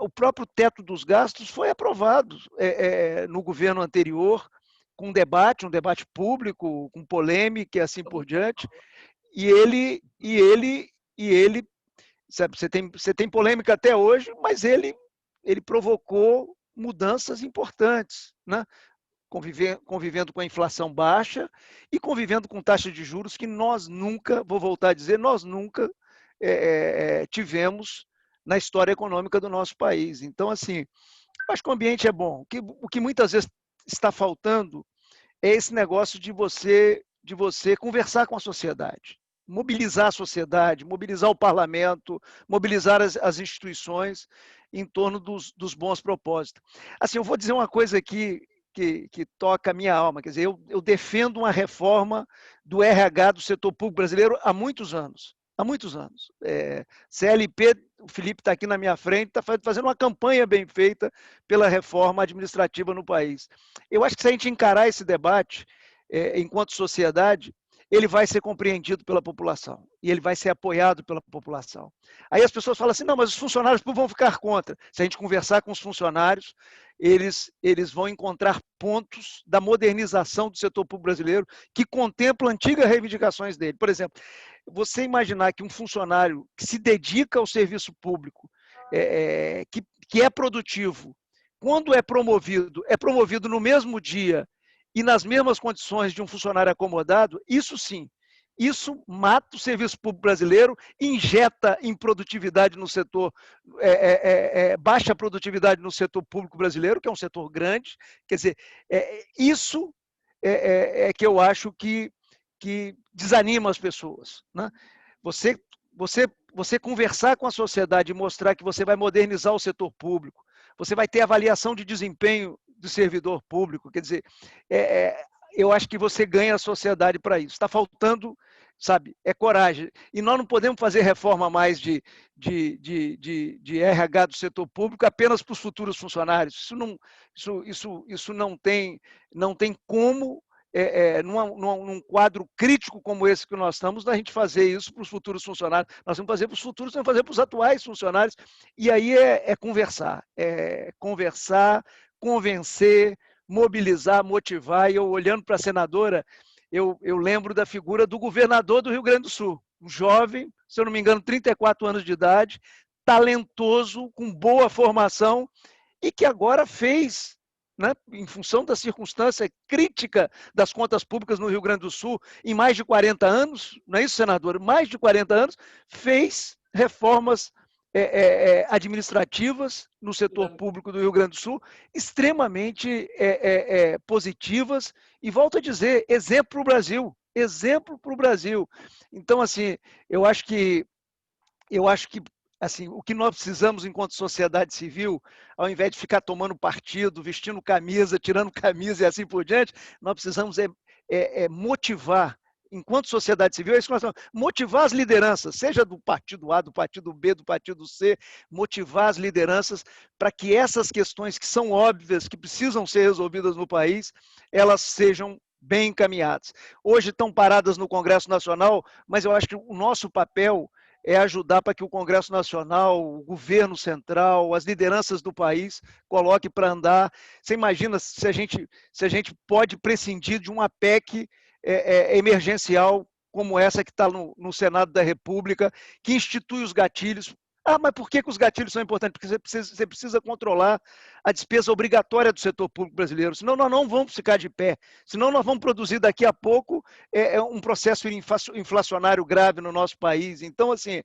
o próprio teto dos gastos foi aprovado no governo anterior, com um debate público, com polêmica e assim por diante, e ele sabe, você tem polêmica até hoje, mas ele provocou mudanças importantes, né? Convivendo com a inflação baixa e convivendo com taxas de juros que nós nunca, vou voltar a dizer, nós nunca tivemos na história econômica do nosso país. Então, assim, acho que o ambiente é bom. O que muitas vezes está faltando é esse negócio de você conversar com a sociedade, mobilizar a sociedade, mobilizar o parlamento, mobilizar as instituições em torno dos bons propósitos. Assim, eu vou dizer uma coisa aqui que toca a minha alma. Quer dizer, eu defendo uma reforma do RH do setor público brasileiro há muitos anos. CLP, o Felipe está aqui na minha frente, está fazendo uma campanha bem feita pela reforma administrativa no país. Eu acho que se a gente encarar esse debate, enquanto sociedade, ele vai ser compreendido pela população e ele vai ser apoiado pela população. Aí as pessoas falam assim, não, mas os funcionários vão ficar contra. Se a gente conversar com os funcionários, eles vão encontrar pontos da modernização do setor público brasileiro que contemplam antigas reivindicações dele. Por exemplo, você imaginar que um funcionário que se dedica ao serviço público, que é produtivo, quando é promovido no mesmo dia e nas mesmas condições de um funcionário acomodado, isso sim, isso mata o serviço público brasileiro, injeta improdutividade no setor, baixa produtividade no setor público brasileiro, que é um setor grande. Quer dizer, isso é que eu acho que desanima as pessoas, né? Você conversar com a sociedade e mostrar que você vai modernizar o setor público, você vai ter avaliação de desempenho do servidor público, quer dizer, eu acho que você ganha a sociedade para isso. Está faltando, sabe, coragem. E nós não podemos fazer reforma mais de RH do setor público apenas para os futuros funcionários. Isso não tem como, num quadro crítico como esse que nós estamos, a gente fazer isso para os futuros funcionários. Nós vamos fazer para os futuros, vamos fazer para os atuais funcionários. E aí conversar, convencer, mobilizar, motivar. E eu, olhando para a senadora, eu lembro da figura do governador do Rio Grande do Sul, um jovem, se eu não me engano, 34 anos de idade, talentoso, com boa formação, e que agora fez, né, em função da circunstância crítica das contas públicas no Rio Grande do Sul, em mais de 40 anos, não é isso, senador? Mais de 40 anos, fez reformas administrativas no setor público do Rio Grande do Sul, extremamente positivas, e volto a dizer, exemplo para o Brasil, exemplo para o Brasil. Então, assim, eu acho que assim, o que nós precisamos enquanto sociedade civil, ao invés de ficar tomando partido, vestindo camisa, tirando camisa e assim por diante, nós precisamos motivar, enquanto sociedade civil, é isso que nós estamos, motivar as lideranças, seja do partido A, do partido B, do partido C, motivar as lideranças para que essas questões que são óbvias, que precisam ser resolvidas no país, elas sejam bem encaminhadas. Hoje estão paradas no Congresso Nacional, mas eu acho que o nosso papel é ajudar para que o Congresso Nacional, o governo central, as lideranças do país coloquem para andar. Você imagina se a gente pode prescindir de uma PEC emergencial como essa que está no Senado da República, que institui os gatilhos. Ah, mas por que os gatilhos são importantes? Porque você precisa controlar a despesa obrigatória do setor público brasileiro, senão nós não vamos ficar de pé, senão nós vamos produzir daqui a pouco um processo inflacionário grave no nosso país. Então, assim,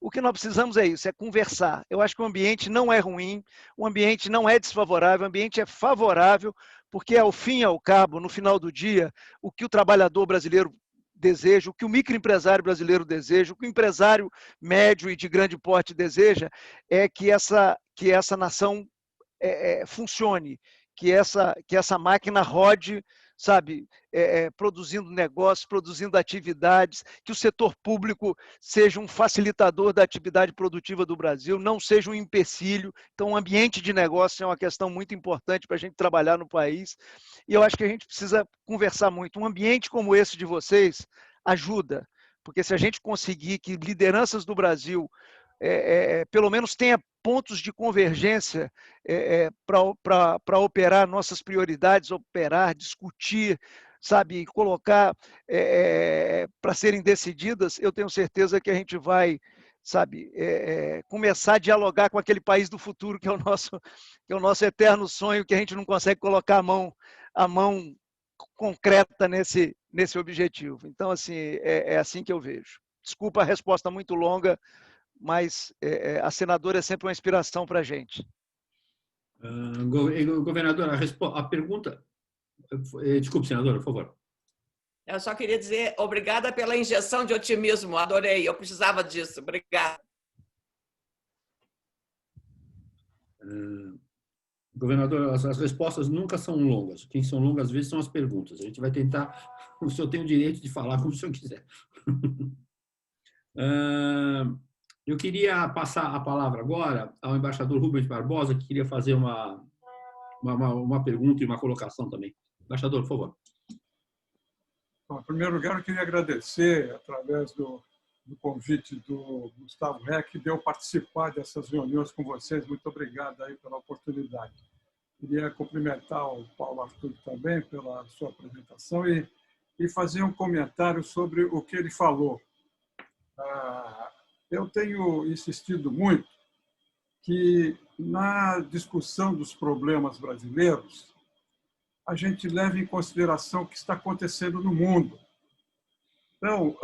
o que nós precisamos é isso, é conversar. Eu acho que o ambiente não é ruim, o ambiente não é desfavorável, o ambiente é favorável, porque ao fim e ao cabo, no final do dia, o que o trabalhador brasileiro deseja, o que o microempresário brasileiro deseja, o que o empresário médio e de grande porte deseja, é que essa nação funcione, que essa máquina rode, sabe, produzindo negócios, produzindo atividades, que o setor público seja um facilitador da atividade produtiva do Brasil, não seja um empecilho. Então, o ambiente de negócio é uma questão muito importante para a gente trabalhar no país, e eu acho que a gente precisa conversar muito. Um ambiente como esse de vocês ajuda, porque se a gente conseguir que lideranças do Brasil pelo menos tenha pontos de convergência para operar nossas prioridades, operar, discutir, sabe, colocar para serem decididas, eu tenho certeza que a gente vai, sabe, começar a dialogar com aquele país do futuro que é o nosso eterno sonho, que a gente não consegue colocar a mão concreta nesse objetivo. Então, assim, é assim que eu vejo. Desculpa a resposta muito longa, mas a senadora é sempre uma inspiração para a gente. Governador, a pergunta... Desculpe, senadora, por favor. Eu só queria dizer obrigada pela injeção de otimismo, adorei, eu precisava disso, obrigada. Governador, as respostas nunca são longas. Quem são longas, às vezes, são as perguntas. A gente vai tentar... O senhor tem o direito de falar como o senhor quiser. Eu queria passar a palavra agora ao embaixador Rubens Barbosa, que queria fazer uma pergunta e uma colocação também. Embaixador, por favor. Bom, em primeiro lugar, eu queria agradecer, através do convite do Gustavo Reck, de eu participar dessas reuniões com vocês. Muito obrigado aí pela oportunidade. Queria cumprimentar o Paulo Arthur também pela sua apresentação e fazer um comentário sobre o que ele falou. Eu tenho insistido muito que, na discussão dos problemas brasileiros, a gente leve em consideração o que está acontecendo no mundo. Então,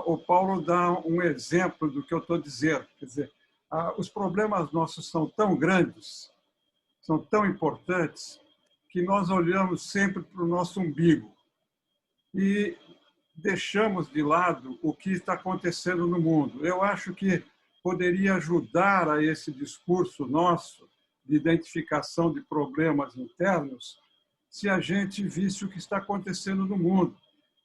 o Paulo dá um exemplo do que eu estou dizendo. Quer dizer, os problemas nossos são tão grandes, são tão importantes, que nós olhamos sempre para o nosso umbigo e deixamos de lado o que está acontecendo no mundo. Eu acho que poderia ajudar a esse discurso nosso de identificação de problemas internos se a gente visse o que está acontecendo no mundo.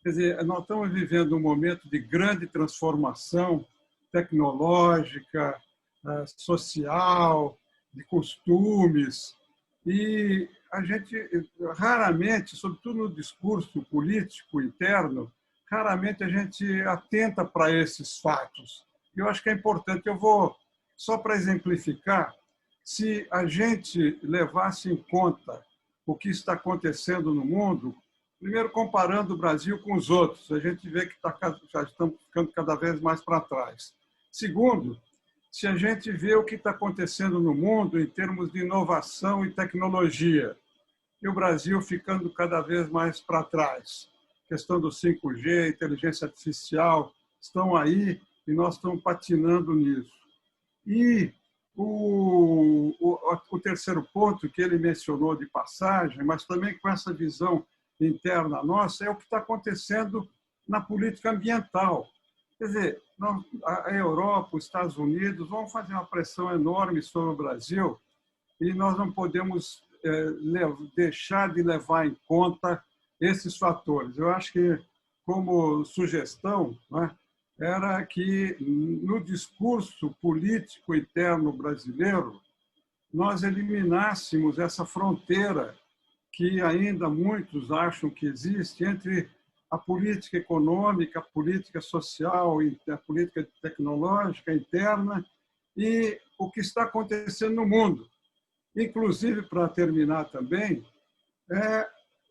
Quer dizer, nós estamos vivendo um momento de grande transformação tecnológica, social, de costumes, e a gente raramente, sobretudo no discurso político interno, raramente a gente atenta para esses fatos. Eu acho que é importante. Eu vou, só para exemplificar, se a gente levasse em conta o que está acontecendo no mundo, primeiro comparando o Brasil com os outros, a gente vê que já estamos ficando cada vez mais para trás. Segundo, se a gente vê o que está acontecendo no mundo em termos de inovação e tecnologia, e o Brasil ficando cada vez mais para trás. A questão do 5G, inteligência artificial, estão aí e nós estamos patinando nisso. E o terceiro ponto que ele mencionou de passagem, mas também com essa visão interna nossa, é o que está acontecendo na política ambiental. Quer dizer, a Europa, os Estados Unidos vão fazer uma pressão enorme sobre o Brasil e nós não podemos deixar de levar em conta esses fatores. Eu acho que, como sugestão, né, era que, no discurso político interno brasileiro, nós eliminássemos essa fronteira que ainda muitos acham que existe entre a política econômica, a política social, a política tecnológica interna e o que está acontecendo no mundo. Inclusive, para terminar também,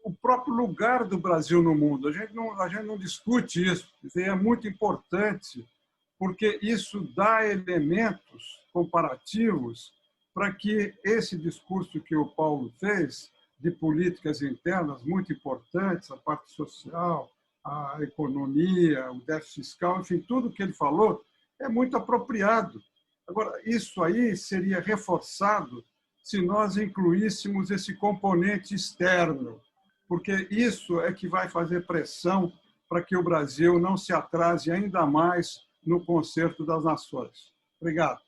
o próprio lugar do Brasil no mundo. A gente não discute isso, é muito importante, porque isso dá elementos comparativos para que esse discurso que o Paulo fez, de políticas internas muito importantes, a parte social, a economia, o déficit fiscal, enfim, tudo que ele falou é muito apropriado. Agora, isso aí seria reforçado se nós incluíssemos esse componente externo, porque isso é que vai fazer pressão para que o Brasil não se atrase ainda mais no concerto das nações. Obrigado.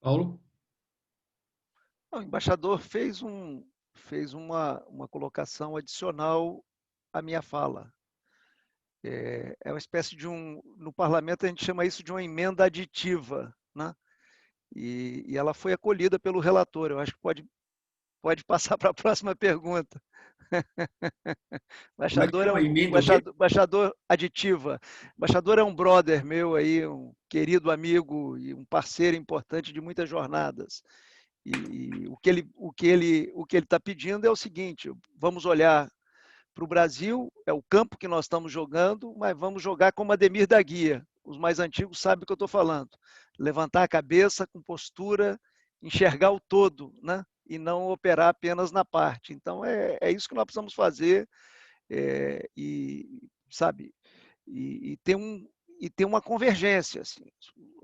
Paulo? O embaixador fez uma colocação adicional à minha fala. É uma espécie de no parlamento a gente chama isso de uma emenda aditiva, né? E ela foi acolhida pelo relator. Eu acho que pode passar para a próxima pergunta. Embaixador aditiva. Embaixador é um brother meu aí, um querido amigo e um parceiro importante de muitas jornadas. E o que ele está pedindo é o seguinte: vamos olhar para o Brasil, é o campo que nós estamos jogando, mas vamos jogar como Ademir da Guia. Os mais antigos sabem o que eu estou falando. Levantar a cabeça com postura, enxergar o todo, né? E não operar apenas na parte. Então, é isso que nós precisamos fazer e ter uma convergência. Assim.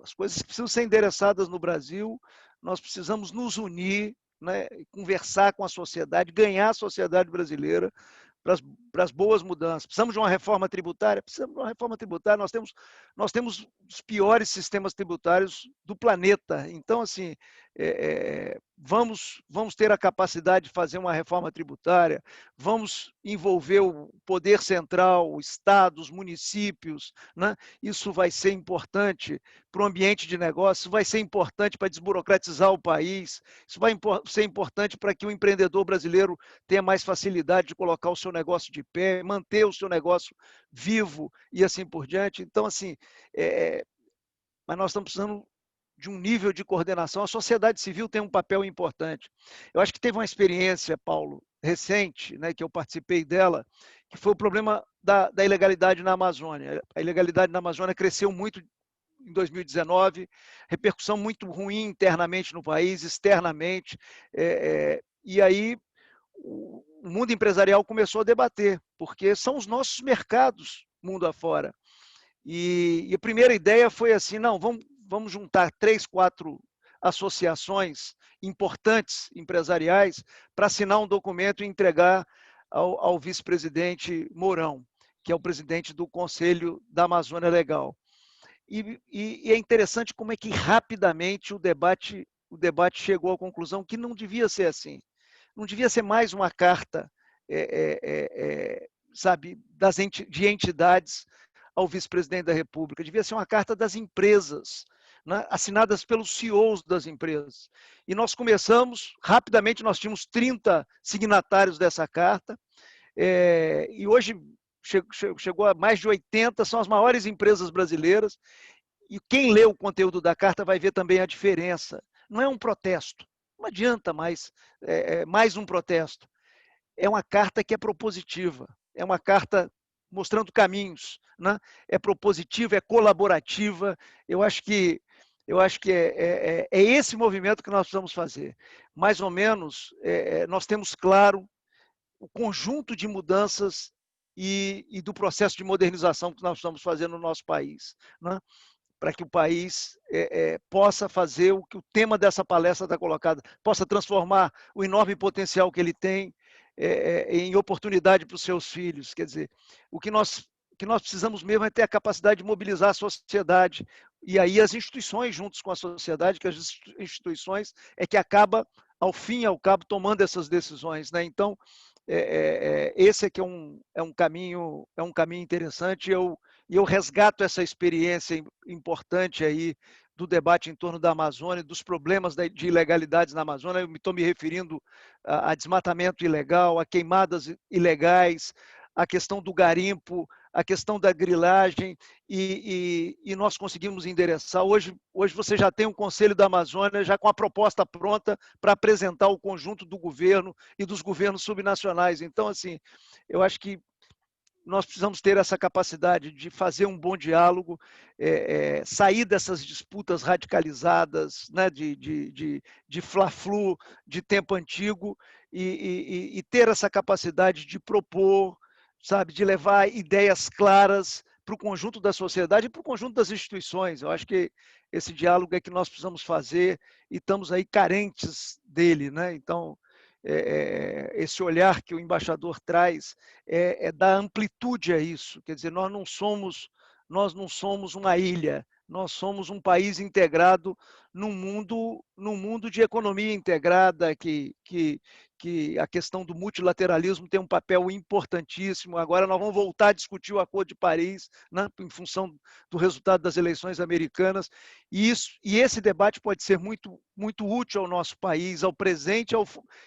As coisas que precisam ser endereçadas no Brasil, nós precisamos nos unir, né? Conversar com a sociedade, ganhar a sociedade brasileira para as boas mudanças. Precisamos de uma reforma tributária? Precisamos de uma reforma tributária. Nós temos os piores sistemas tributários do planeta. Então, assim, vamos ter a capacidade de fazer uma reforma tributária, vamos envolver o poder central, o Estado, os municípios, né? Isso vai ser importante para o ambiente de negócio, isso vai ser importante para desburocratizar o país, isso vai ser importante para que o empreendedor brasileiro tenha mais facilidade de colocar o seu negócio de pé, manter o seu negócio vivo e assim por diante. Então, assim, mas nós estamos precisando de um nível de coordenação. A sociedade civil tem um papel importante. Eu acho que teve uma experiência, Paulo, recente, né, que eu participei dela, que foi o problema da ilegalidade na Amazônia. A ilegalidade na Amazônia cresceu muito em 2019, repercussão muito ruim internamente no país, externamente, e aí o mundo empresarial começou a debater, porque são os nossos mercados mundo afora. E a primeira ideia foi assim, não, vamos vamos juntar 3, 4 associações importantes empresariais para assinar um documento e entregar ao vice-presidente Mourão, que é o presidente do Conselho da Amazônia Legal. E é interessante como é que rapidamente o debate chegou à conclusão que não devia ser assim. Não devia ser mais uma carta, sabe, de entidades ao vice-presidente da República. Devia ser uma carta das empresas, né, assinadas pelos CEOs das empresas. E nós começamos, rapidamente nós tínhamos 30 signatários dessa carta, e hoje chegou a mais de 80, são as maiores empresas brasileiras, e quem lê o conteúdo da carta vai ver também a diferença. Não é um protesto, não adianta mais um protesto. É uma carta que é propositiva, é uma carta mostrando caminhos, né? É propositiva, é colaborativa. Eu acho que é esse movimento que nós precisamos fazer. Mais ou menos, nós temos claro o conjunto de mudanças e do processo de modernização que nós estamos fazendo no nosso país, né? Para que o país possa fazer o que o tema dessa palestra está colocado, possa transformar o enorme potencial que ele tem em oportunidade para os seus filhos. Quer dizer, o que nós precisamos mesmo é ter a capacidade de mobilizar a sociedade, e aí as instituições juntos com a sociedade, que as instituições é que acaba, ao fim e ao cabo, tomando essas decisões, né? Então, esse aqui é um caminho interessante, e eu resgato essa experiência importante aí do debate em torno da Amazônia, dos problemas de ilegalidades na Amazônia. Eu estou me referindo a desmatamento ilegal, a queimadas ilegais, a questão do garimpo, a questão da grilagem, e nós conseguimos endereçar. Hoje você já tem um Conselho da Amazônia já com a proposta pronta para apresentar o conjunto do governo e dos governos subnacionais. Então, assim, eu acho que nós precisamos ter essa capacidade de fazer um bom diálogo, sair dessas disputas radicalizadas, né, de fla-flu, de tempo antigo, e ter essa capacidade de propor, sabe, de levar ideias claras para o conjunto da sociedade e para o conjunto das instituições. Eu acho que esse diálogo é que nós precisamos fazer e estamos aí carentes dele, né? Então, esse olhar que o embaixador traz é dar amplitude a isso. Quer dizer, nós não somos uma ilha, nós somos um país integrado num mundo de economia integrada, que a questão do multilateralismo tem um papel importantíssimo. Agora nós vamos voltar a discutir o Acordo de Paris, né, em função do resultado das eleições americanas, e esse debate pode ser muito, muito útil ao nosso país, ao presente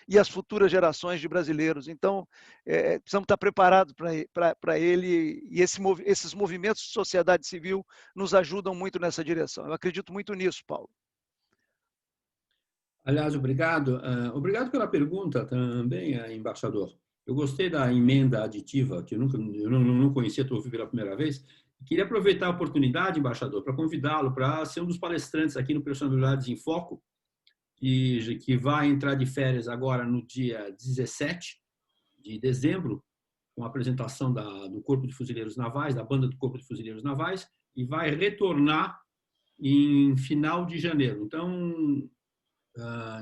e às futuras gerações de brasileiros. Então, precisamos estar preparados para ele, e esses movimentos de sociedade civil nos ajudam muito nessa direção. Eu acredito muito nisso, Paulo. Aliás, obrigado. Obrigado pela pergunta também, embaixador. Eu gostei da emenda aditiva, que eu não conhecia, estou ouvindo pela primeira vez. Queria aproveitar a oportunidade, embaixador, para convidá-lo para ser um dos palestrantes aqui no Personalidades em Foco, que vai entrar de férias agora no dia 17 de dezembro, com a apresentação do Corpo de Fuzileiros Navais, da banda do Corpo de Fuzileiros Navais, e vai retornar em final de janeiro. Então,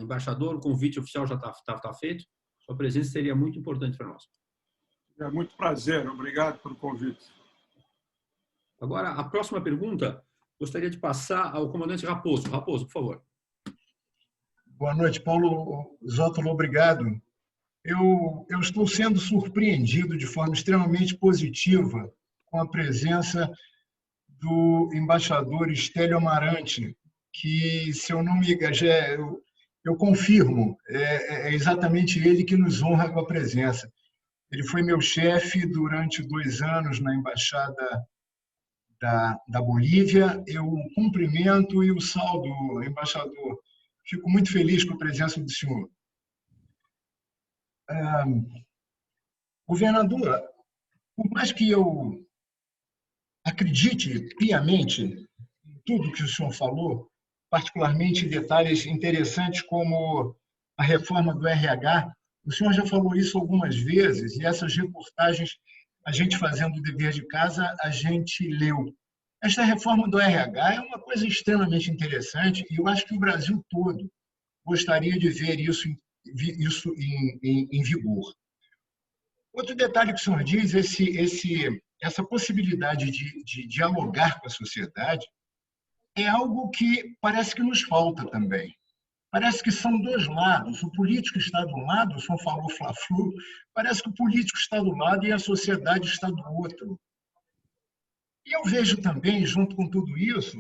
embaixador, o convite oficial já está feito. Sua presença seria muito importante para nós. É muito prazer. Obrigado pelo convite. Agora, a próxima pergunta, gostaria de passar ao comandante Raposo. Raposo, por favor. Boa noite, Paulo Zótolo. Obrigado. Eu estou sendo surpreendido de forma extremamente positiva com a presença do embaixador Estélio Amarante, que, se eu não me engano, eu confirmo, é exatamente ele que nos honra com a presença. Ele foi meu chefe durante 2 anos na Embaixada da Bolívia. Eu o cumprimento e o saldo, embaixador. Fico muito feliz com a presença do senhor. Governador, por mais que eu acredite piamente em tudo que o senhor falou, particularmente detalhes interessantes como a reforma do RH, o senhor já falou isso algumas vezes, e essas reportagens, a gente fazendo o dever de casa, a gente leu. Esta reforma do RH é uma coisa extremamente interessante e eu acho que o Brasil todo gostaria de ver isso em vigor. Outro detalhe que o senhor diz, essa possibilidade de dialogar com a sociedade é algo que parece que nos falta também. Parece que são dois lados. O político está de um lado, o senhor falou Fla-Flu, parece que o político está do lado e a sociedade está do outro. E eu vejo também, junto com tudo isso,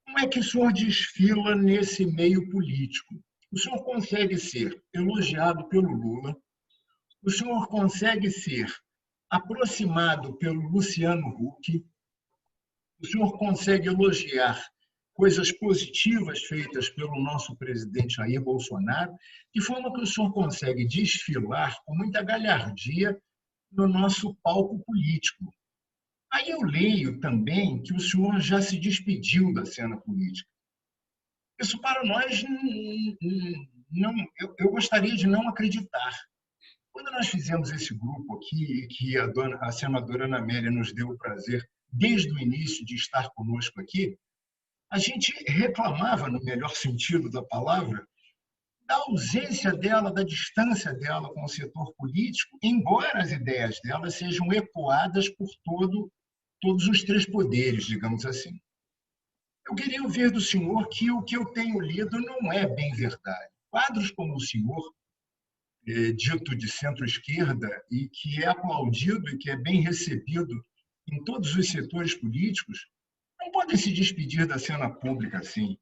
como é que o senhor desfila nesse meio político. O senhor consegue ser elogiado pelo Lula, o senhor consegue ser aproximado pelo Luciano Huck, o senhor consegue elogiar coisas positivas feitas pelo nosso presidente Jair Bolsonaro, de forma que o senhor consegue desfilar com muita galhardia no nosso palco político. Aí eu leio também que o senhor já se despediu da cena política. Isso para nós, eu gostaria de não acreditar. Quando nós fizemos esse grupo aqui, que a senadora Ana Amélia nos deu o prazer, desde o início, de estar conosco aqui, a gente reclamava, no melhor sentido da palavra, da ausência dela, da distância dela com o setor político, embora as ideias dela sejam ecoadas por todos os três poderes, digamos assim. Eu queria ouvir do senhor que o que eu tenho lido não é bem verdade. Quadros como o senhor, dito de centro-esquerda, e que é aplaudido e que é bem recebido em todos os setores políticos, não podem se despedir da cena pública assim.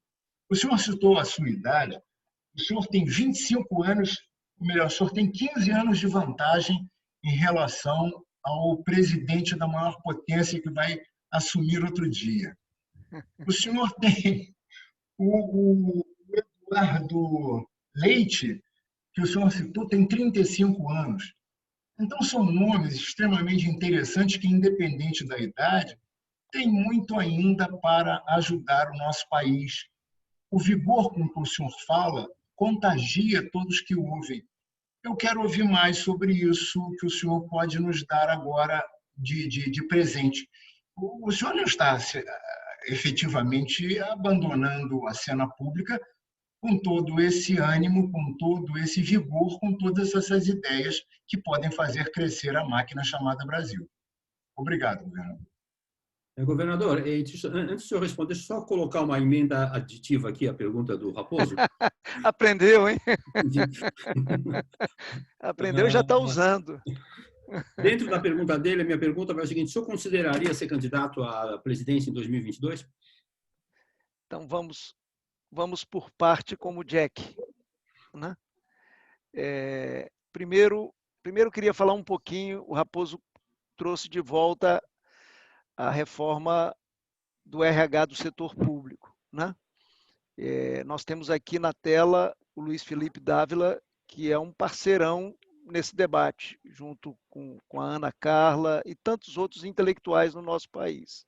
O senhor citou a sua idade, o senhor tem 25 anos, ou melhor, o senhor tem 15 anos de vantagem em relação ao presidente da maior potência que vai assumir outro dia. O senhor tem o Eduardo Leite, que o senhor citou, tem 35 anos. Então, são nomes extremamente interessantes que, independente da idade, têm muito ainda para ajudar o nosso país. O vigor com que o senhor fala contagia todos que ouvem. Eu quero ouvir mais sobre isso que o senhor pode nos dar agora de presente. O senhor não está efetivamente abandonando a cena pública com todo esse ânimo, com todo esse vigor, com todas essas ideias que podem fazer crescer a máquina chamada Brasil. Obrigado, governador. Governador, antes do senhor responder, só colocar uma emenda aditiva aqui à pergunta do Raposo. Aprendeu, hein? Aprendeu e já está usando. Dentro da pergunta dele, a minha pergunta vai ser a seguinte: o senhor consideraria ser candidato à presidência em 2022? Então, vamos por parte como Jack. Né? Primeiro, queria falar um pouquinho, o Raposo trouxe de volta a reforma do RH do setor público. Né? Nós temos aqui na tela o Luiz Felipe Dávila, que é um parceirão nesse debate, junto com a Ana Carla e tantos outros intelectuais no nosso país.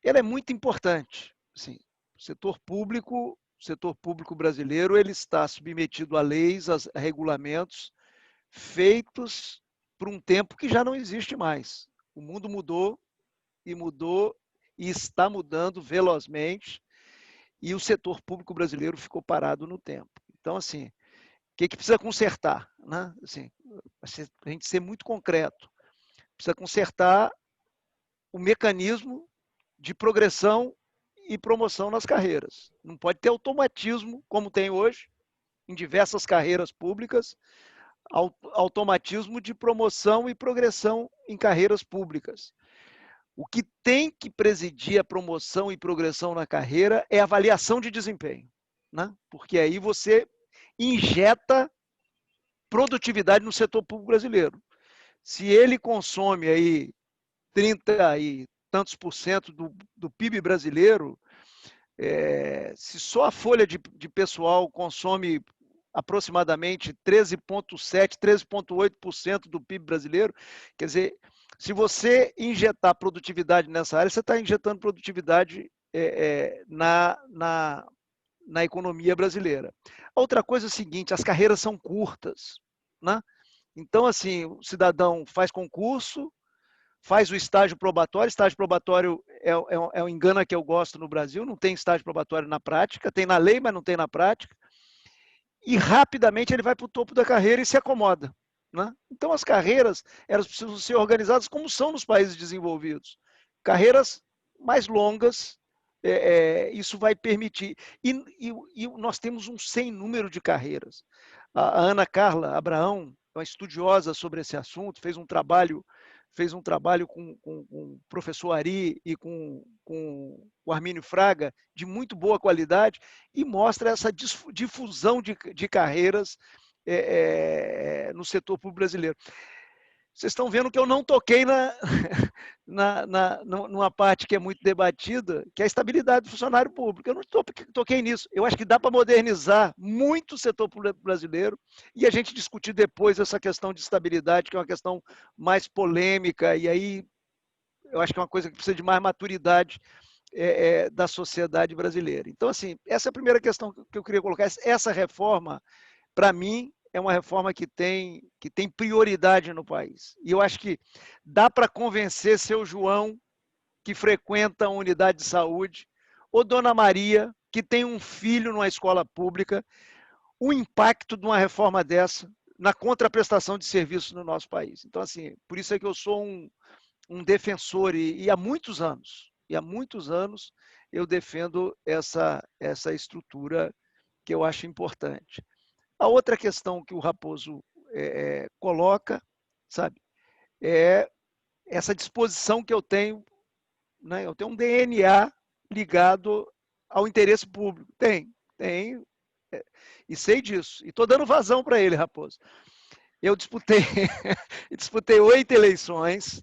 Ela é muito importante. Assim, o setor público brasileiro, ele está submetido a leis, a regulamentos feitos por um tempo que já não existe mais. O mundo mudou e está mudando velozmente, e o setor público brasileiro ficou parado no tempo. Então, assim, o que precisa consertar? Né? Assim, a gente ser muito concreto. Precisa consertar o mecanismo de progressão e promoção nas carreiras. Não pode ter automatismo, como tem hoje, em diversas carreiras públicas, automatismo de promoção e progressão em carreiras públicas. O que tem que presidir a promoção e progressão na carreira é a avaliação de desempenho, né? Porque aí você injeta produtividade no setor público brasileiro. Se ele consome aí 30 e tantos % do PIB brasileiro, se só a folha de pessoal consome aproximadamente 13,7%, 13,8% do PIB brasileiro, quer dizer, se você injetar produtividade nessa área, você está injetando produtividade na economia brasileira. Outra coisa é o seguinte: as carreiras são curtas, né? Então, assim, o cidadão faz concurso, faz o estágio probatório. Estágio probatório é um engano que eu gosto no Brasil, não tem estágio probatório na prática, tem na lei, mas não tem na prática. E rapidamente ele vai para o topo da carreira e se acomoda, né? Então as carreiras, elas precisam ser organizadas como são nos países desenvolvidos. Carreiras mais longas, isso vai permitir. E nós temos um sem número de carreiras. A Ana Carla Abraão, uma estudiosa sobre esse assunto, fez um trabalho com o professor Ari e com o Armínio Fraga, de muito boa qualidade, e mostra essa difusão de carreiras no setor público brasileiro. Vocês estão vendo que eu não toquei numa parte que é muito debatida, que é a estabilidade do funcionário público. Eu não toquei nisso. Eu acho que dá para modernizar muito o setor público brasileiro e a gente discutir depois essa questão de estabilidade, que é uma questão mais polêmica, e aí eu acho que é uma coisa que precisa de mais maturidade da sociedade brasileira. Então, assim, essa é a primeira questão que eu queria colocar. Essa reforma, para mim, é uma reforma que tem prioridade no país. E eu acho que dá para convencer seu João, que frequenta a unidade de saúde, ou Dona Maria, que tem um filho numa escola pública, o impacto de uma reforma dessa na contraprestação de serviços no nosso país. Então, assim, por isso é que eu sou um defensor, e há muitos anos, eu defendo essa estrutura que eu acho importante. A outra questão que o Raposo coloca, sabe, é essa disposição que eu tenho, né? Eu tenho um DNA ligado ao interesse público. Tenho, e sei disso. E estou dando vazão para ele, Raposo. Eu disputei 8 eleições,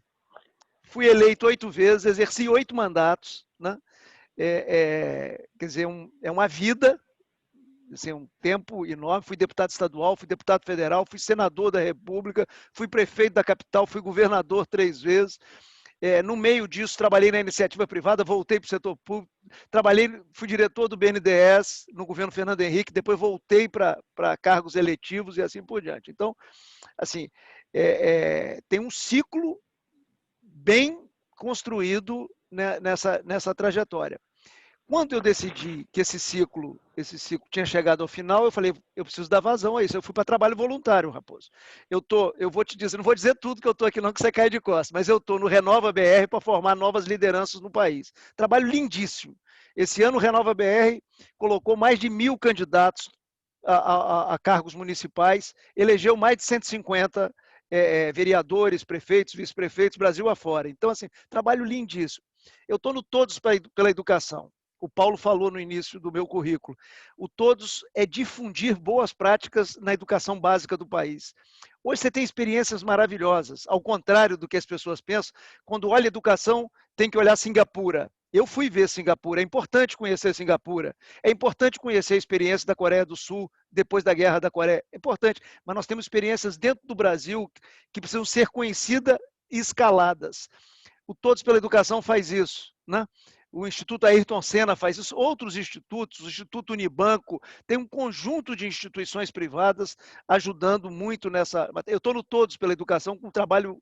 fui eleito 8 vezes, exerci 8 mandatos, né? Quer dizer, é uma vida, assim, um tempo enorme. Fui deputado estadual, fui deputado federal, fui senador da República, fui prefeito da capital, fui governador 3 vezes. No meio disso, trabalhei na iniciativa privada, voltei para o setor público, fui diretor do BNDES no governo Fernando Henrique, depois voltei para cargos eletivos e assim por diante. Então, assim, tem um ciclo bem construído, né, nessa trajetória. Quando eu decidi que esse ciclo tinha chegado ao final, eu falei, eu preciso dar vazão a isso. Eu fui para trabalho voluntário, Raposo. Eu vou te dizer, não vou dizer tudo que eu estou aqui não, que você cai de costas, mas eu estou no Renova BR para formar novas lideranças no país. Trabalho lindíssimo. Esse ano o Renova BR colocou mais de 1.000 candidatos a cargos municipais, elegeu mais de 150 vereadores, prefeitos, vice-prefeitos, Brasil afora. Então, assim, trabalho lindíssimo. Eu estou no Todos pela Educação. O Paulo falou no início do meu currículo. O Todos é difundir boas práticas na educação básica do país. Hoje você tem experiências maravilhosas, ao contrário do que as pessoas pensam. Quando olha educação, tem que olhar Singapura. Eu fui ver Singapura, é importante conhecer Singapura, é importante conhecer a experiência da Coreia do Sul depois da Guerra da Coreia, é importante, mas nós temos experiências dentro do Brasil que precisam ser conhecidas e escaladas. O Todos pela Educação faz isso, né? O Instituto Ayrton Senna faz isso, outros institutos, o Instituto Unibanco, tem um conjunto de instituições privadas ajudando muito nessa... Eu estou no Todos pela Educação com trabalho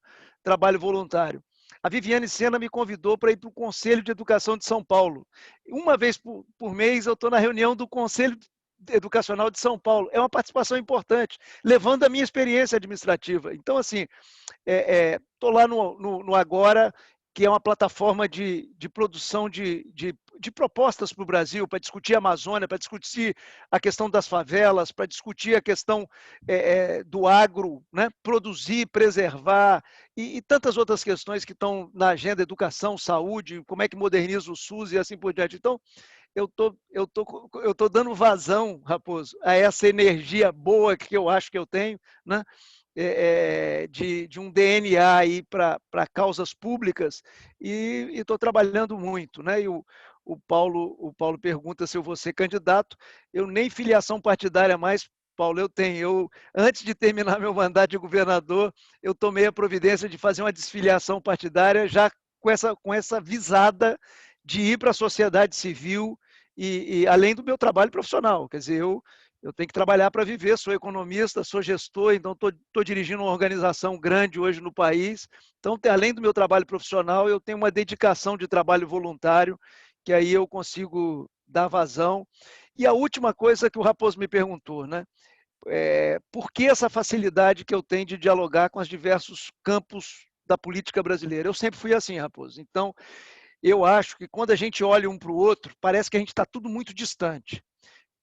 voluntário. A Viviane Sena me convidou para ir para o Conselho de Educação de São Paulo. Uma vez por mês eu estou na reunião do Conselho Educacional de São Paulo. É uma participação importante, levando a minha experiência administrativa. Então, assim, estou lá no Agora, que é uma plataforma de produção de propostas para o Brasil, para discutir a Amazônia, para discutir a questão das favelas, para discutir a questão do agro, né? Produzir, preservar e tantas outras questões que estão na agenda, educação, saúde, como é que moderniza o SUS e assim por diante. Então, eu tô dando vazão, Raposo, a essa energia boa que eu acho que eu tenho, né? De um DNA aí para causas públicas, e estou trabalhando muito, né? E o Paulo pergunta se eu vou ser candidato. Eu nem filiação partidária mais, Paulo, eu tenho. Antes de terminar meu mandato de governador, eu tomei a providência de fazer uma desfiliação partidária, já com essa visada de ir para a sociedade civil, e além do meu trabalho profissional. Quer dizer, Eu tenho que trabalhar para viver, sou economista, sou gestor, então estou dirigindo uma organização grande hoje no país. Então, além do meu trabalho profissional, eu tenho uma dedicação de trabalho voluntário, que aí eu consigo dar vazão. E a última coisa que o Raposo me perguntou, né? Por que essa facilidade que eu tenho de dialogar com os diversos campos da política brasileira? Eu sempre fui assim, Raposo. Então, eu acho que quando a gente olha um para o outro, parece que a gente está tudo muito distante.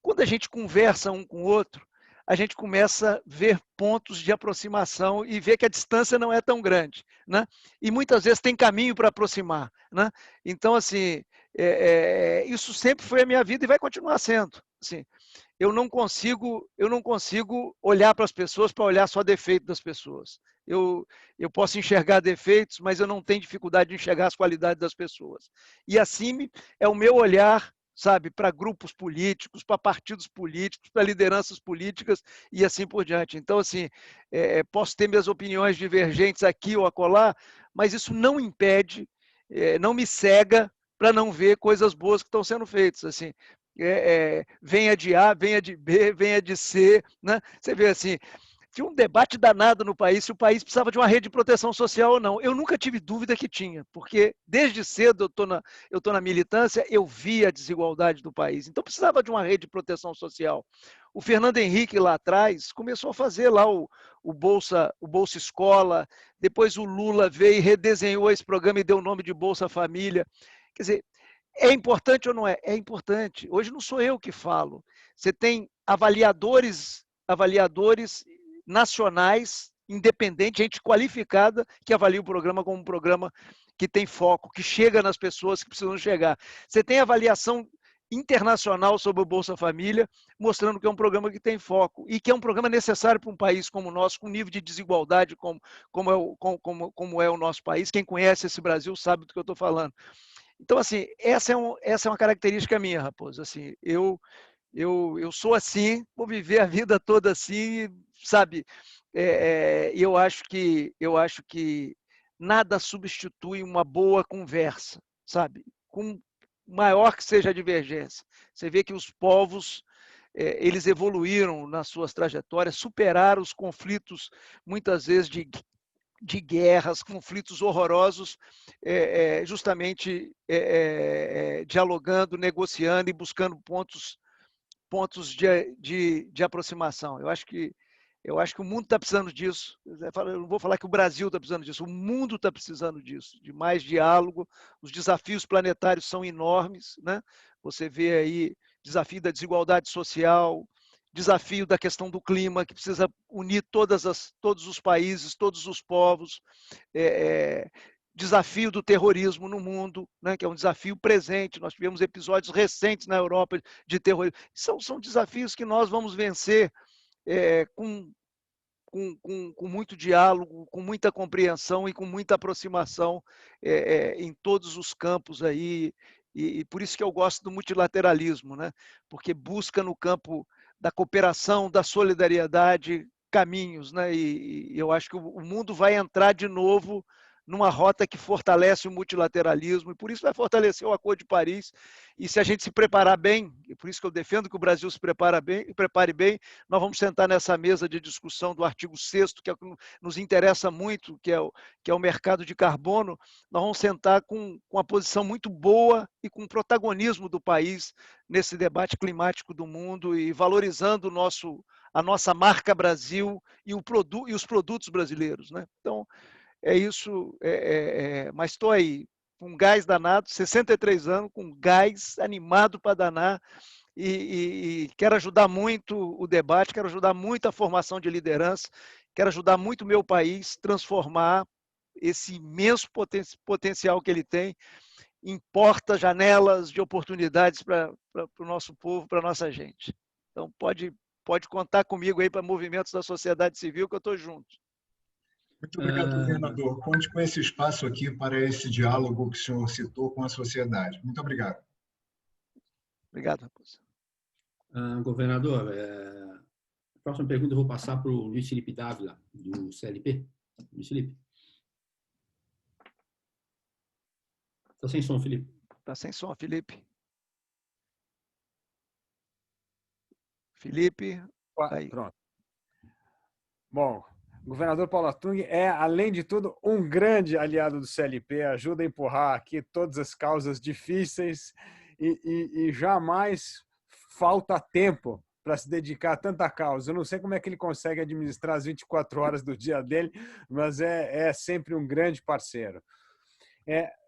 Quando a gente conversa um com o outro, a gente começa a ver pontos de aproximação e ver que a distância não é tão grande, né? E muitas vezes tem caminho para aproximar, né? Então, assim, isso sempre foi a minha vida e vai continuar sendo. Assim, eu não consigo olhar para as pessoas para olhar só defeito das pessoas. Eu posso enxergar defeitos, mas eu não tenho dificuldade de enxergar as qualidades das pessoas. E assim é o meu olhar, sabe, para grupos políticos, para partidos políticos, para lideranças políticas e assim por diante. Então, assim, posso ter minhas opiniões divergentes aqui ou acolá, mas isso não impede, não me cega para não ver coisas boas que estão sendo feitas. Assim, venha de A, venha de B, venha de C, né? Você vê assim, tinha um debate danado no país se o país precisava de uma rede de proteção social ou não. Eu nunca tive dúvida que tinha, porque desde cedo eu estou na militância, eu vi a desigualdade do país. Então precisava de uma rede de proteção social. O Fernando Henrique lá atrás começou a fazer lá o Bolsa Escola, depois o Lula veio e redesenhou esse programa e deu o nome de Bolsa Família. Quer dizer, é importante ou não é? É importante. Hoje não sou eu que falo. Você tem avaliadores nacionais, independentes, gente qualificada, que avalia o programa como um programa que tem foco, que chega nas pessoas que precisam chegar. Você tem avaliação internacional sobre o Bolsa Família, mostrando que é um programa que tem foco e que é um programa necessário para um país como o nosso, com nível de desigualdade como é o nosso país. Quem conhece esse Brasil sabe do que eu estou falando. Então, assim, essa é uma característica minha, Raposo. Assim, eu sou assim, vou viver a vida toda assim, sabe? Eu acho que nada substitui uma boa conversa, sabe? Com maior que seja a divergência. Você vê que os povos eles evoluíram nas suas trajetórias, superaram os conflitos, muitas vezes de guerras, conflitos horrorosos, justamente dialogando, negociando e buscando pontos de aproximação. Eu acho que o mundo está precisando disso. Eu não vou falar que o Brasil está precisando disso, o mundo está precisando disso, de mais diálogo. Os desafios planetários são enormes, né? Você vê aí desafio da desigualdade social, desafio da questão do clima, que precisa unir todos os países, todos os povos, desafio do terrorismo no mundo, né, que é um desafio presente. Nós tivemos episódios recentes na Europa de terrorismo. São desafios que nós vamos vencer com muito diálogo, com muita compreensão e com muita aproximação em todos os campos aí. E por isso que eu gosto do multilateralismo, né? Porque busca no campo da cooperação, da solidariedade, caminhos, né? E eu acho que o mundo vai entrar de novo numa rota que fortalece o multilateralismo, e por isso vai fortalecer o Acordo de Paris. E se a gente se preparar bem, e por isso que eu defendo que o Brasil se prepare bem, nós vamos sentar nessa mesa de discussão do artigo 6º, que é o que nos interessa muito, que é o mercado de carbono. Nós vamos sentar com uma posição muito boa e com protagonismo do país nesse debate climático do mundo e valorizando a nossa marca Brasil e os produtos brasileiros, né? Então, é isso, mas estou aí, com gás danado, 63 anos, com gás animado para danar, e quero ajudar muito o debate, quero ajudar muito a formação de liderança, quero ajudar muito o meu país, transformar esse imenso potencial que ele tem em portas, janelas de oportunidades para o nosso povo, para a nossa gente. Então, pode contar comigo aí para movimentos da sociedade civil, que eu estou junto. Muito obrigado, governador. Conte com esse espaço aqui para esse diálogo que o senhor citou com a sociedade. Muito obrigado. Obrigado, Raposo. Governador, a próxima pergunta eu vou passar para o Luiz Felipe Dávila, do CLP. Luiz Felipe. Está sem som, Felipe. Está sem som, Felipe. Felipe, aí. Pronto. Bom, o governador Paulo Artung é, além de tudo, um grande aliado do CLP, ajuda a empurrar aqui todas as causas difíceis e jamais falta tempo para se dedicar a tanta causa. Eu não sei como é que ele consegue administrar as 24 horas do dia dele, mas é sempre um grande parceiro.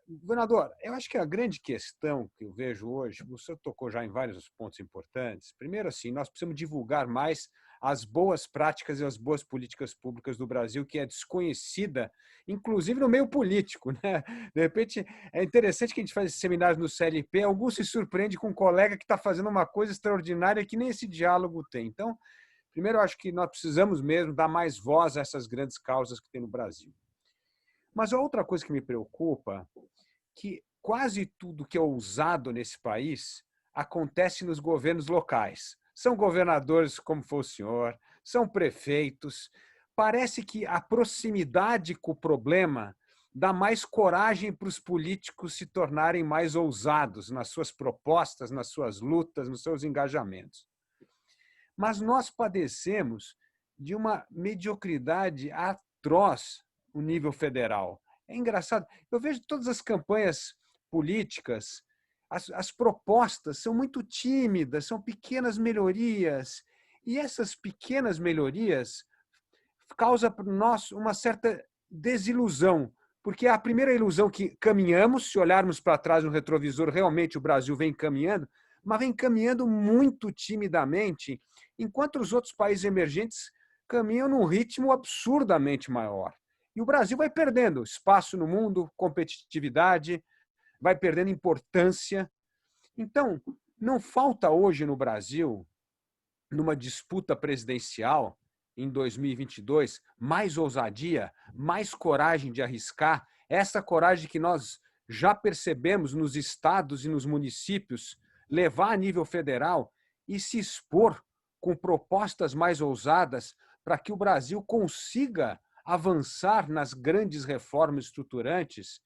Governador, eu acho que a grande questão que eu vejo hoje, o senhor tocou já em vários pontos importantes. Primeiro, assim, nós precisamos divulgar mais as boas práticas e as boas políticas públicas do Brasil, que é desconhecida, inclusive no meio político, né? De repente, é interessante que a gente faz esses seminários no CLP, alguns se surpreende com um colega que está fazendo uma coisa extraordinária que nem esse diálogo tem. Então, primeiro, eu acho que nós precisamos mesmo dar mais voz a essas grandes causas que tem no Brasil. Mas a outra coisa que me preocupa é que quase tudo que é ousado nesse país acontece nos governos locais. São governadores como foi o senhor, são prefeitos. Parece que a proximidade com o problema dá mais coragem para os políticos se tornarem mais ousados nas suas propostas, nas suas lutas, nos seus engajamentos. Mas nós padecemos de uma mediocridade atroz no nível federal. É engraçado, eu vejo todas as campanhas políticas, as propostas são muito tímidas, são pequenas melhorias, e essas pequenas melhorias causam para nós uma certa desilusão, porque a primeira ilusão que caminhamos, se olharmos para trás no retrovisor, realmente o Brasil vem caminhando, mas vem caminhando muito timidamente, enquanto os outros países emergentes caminham num ritmo absurdamente maior. E o Brasil vai perdendo espaço no mundo, competitividade, vai perdendo importância. Então, não falta hoje no Brasil, numa disputa presidencial em 2022, mais ousadia, mais coragem de arriscar, essa coragem que nós já percebemos nos estados e nos municípios, levar a nível federal e se expor com propostas mais ousadas para que o Brasil consiga avançar nas grandes reformas estruturantes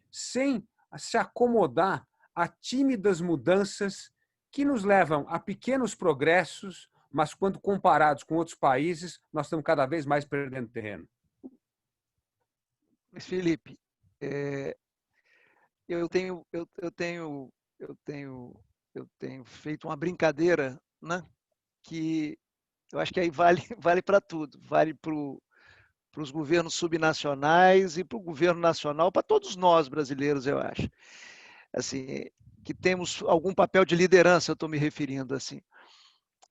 sem se acomodar a tímidas mudanças que nos levam a pequenos progressos, mas quando comparados com outros países, nós estamos cada vez mais perdendo terreno. Mas, Felipe, eu tenho feito uma brincadeira, né? Que eu acho que aí vale para tudo, vale para os governos subnacionais e para o governo nacional, para todos nós brasileiros, eu acho. Assim, que temos algum papel de liderança, eu estou me referindo assim.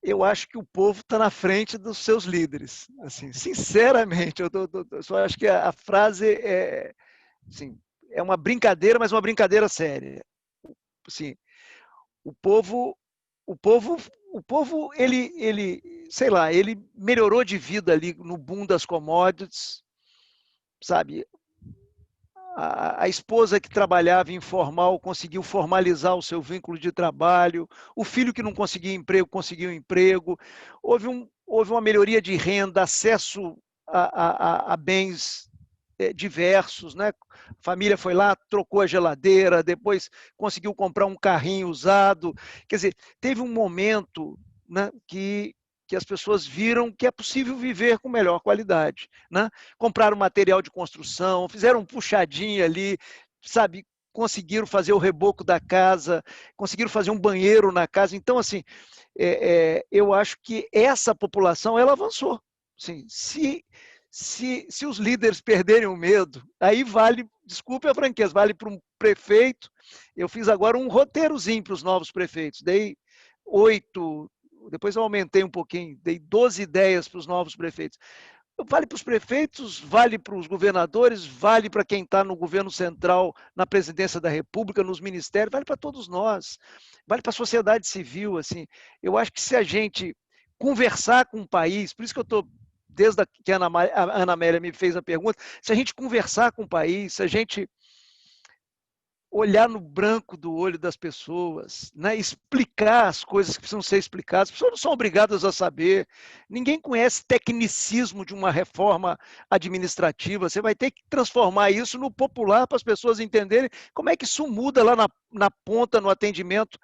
Eu acho que o povo está na frente dos seus líderes. Assim, sinceramente, eu só acho que a frase é uma brincadeira, mas uma brincadeira séria. Assim, o povo ele, sei lá, ele melhorou de vida ali no boom das commodities, sabe? A esposa que trabalhava informal conseguiu formalizar o seu vínculo de trabalho, o filho que não conseguia emprego conseguiu emprego, houve uma melhoria de renda, acesso a bens diversos, né? A família foi lá, trocou a geladeira, depois conseguiu comprar um carrinho usado. Quer dizer, teve um momento, né, que as pessoas viram que é possível viver com melhor qualidade, né? Compraram material de construção, fizeram um puxadinho ali, sabe? Conseguiram fazer o reboco da casa, conseguiram fazer um banheiro na casa. Então, assim, eu acho que essa população, ela avançou. Assim, se os líderes perderem o medo, aí vale, desculpe a franqueza, vale para um prefeito. Eu fiz agora um roteirozinho para os novos prefeitos, dei 8, depois eu aumentei um pouquinho, dei 12 ideias para os novos prefeitos. Vale para os prefeitos, vale para os governadores, vale para quem está no governo central, na presidência da República, nos ministérios, vale para todos nós, vale para a sociedade civil. Assim. Eu acho que se a gente conversar com o país, por isso que eu estou, desde que a Ana Amélia me fez a pergunta, se a gente conversar com o país, se a gente olhar no branco do olho das pessoas, né? Explicar as coisas que precisam ser explicadas. As pessoas não são obrigadas a saber. Ninguém conhece tecnicismo de uma reforma administrativa. Você vai ter que transformar isso no popular para as pessoas entenderem como é que isso muda lá na ponta, no atendimento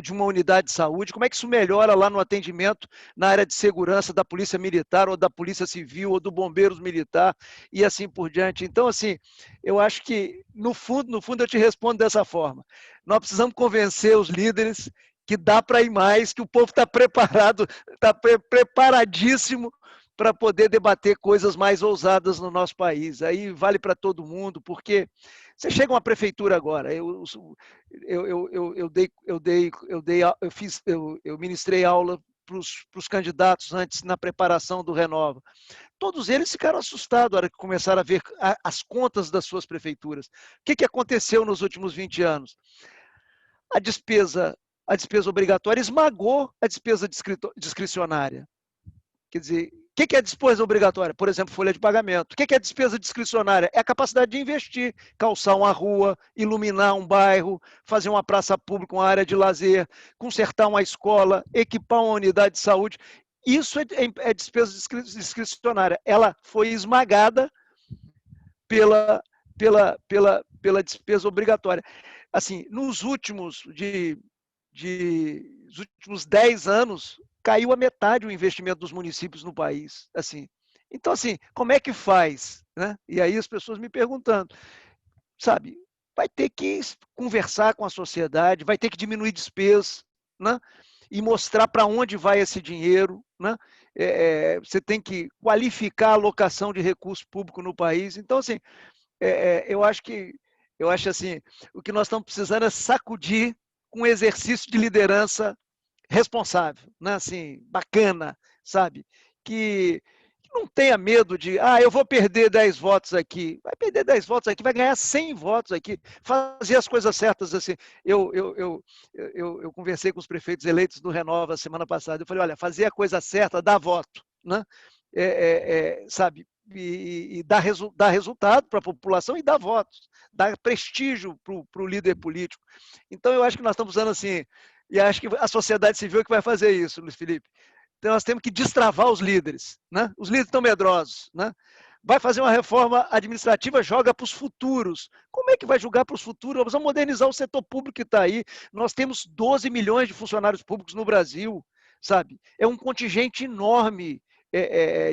de uma unidade de saúde, como é que isso melhora lá no atendimento na área de segurança da Polícia Militar ou da Polícia Civil ou do Bombeiros Militar e assim por diante. Então, assim, eu acho que, no fundo, eu te respondo dessa forma. Nós precisamos convencer os líderes que dá para ir mais, que o povo está preparado, está preparadíssimo para poder debater coisas mais ousadas no nosso país. Aí vale para todo mundo, porque você chega a uma prefeitura agora, eu ministrei aula para os candidatos antes na preparação do Renova. Todos eles ficaram assustados na hora que começaram a ver as contas das suas prefeituras. O que aconteceu nos últimos 20 anos? A despesa obrigatória esmagou a despesa discricionária. Quer dizer, o que é a despesa obrigatória? Por exemplo, folha de pagamento. O que é a despesa discricionária? É a capacidade de investir, calçar uma rua, iluminar um bairro, fazer uma praça pública, uma área de lazer, consertar uma escola, equipar uma unidade de saúde. Isso é despesa discricionária. Ela foi esmagada pela despesa obrigatória. Assim, nos últimos 10 anos, caiu a metade o investimento dos municípios no país. Assim. Então, assim, como é que faz? Né? E aí as pessoas me perguntando, sabe, vai ter que conversar com a sociedade, vai ter que diminuir despesas, né? E mostrar para onde vai esse dinheiro, né? Você tem que qualificar a alocação de recurso público no país. Então, assim, eu acho assim, o que nós estamos precisando é sacudir com um exercício de liderança responsável, né? Assim, bacana, sabe? Que não tenha medo de, eu vou perder 10 votos aqui. Vai perder 10 votos aqui, vai ganhar 100 votos aqui. Fazer as coisas certas, assim. Eu conversei com os prefeitos eleitos do Renova a semana passada. Eu falei, olha, fazer a coisa certa dá voto, né? Sabe? E dá resultado para a população e dá votos, dá prestígio para o líder político. Então, eu acho que nós estamos usando assim, e acho que a sociedade civil é que vai fazer isso, Luiz Felipe. Então, nós temos que destravar os líderes, né? Os líderes estão medrosos, né? Vai fazer uma reforma administrativa, joga para os futuros. Como é que vai jogar para os futuros? Nós vamos modernizar o setor público que está aí. Nós temos 12 milhões de funcionários públicos no Brasil, sabe? É um contingente enorme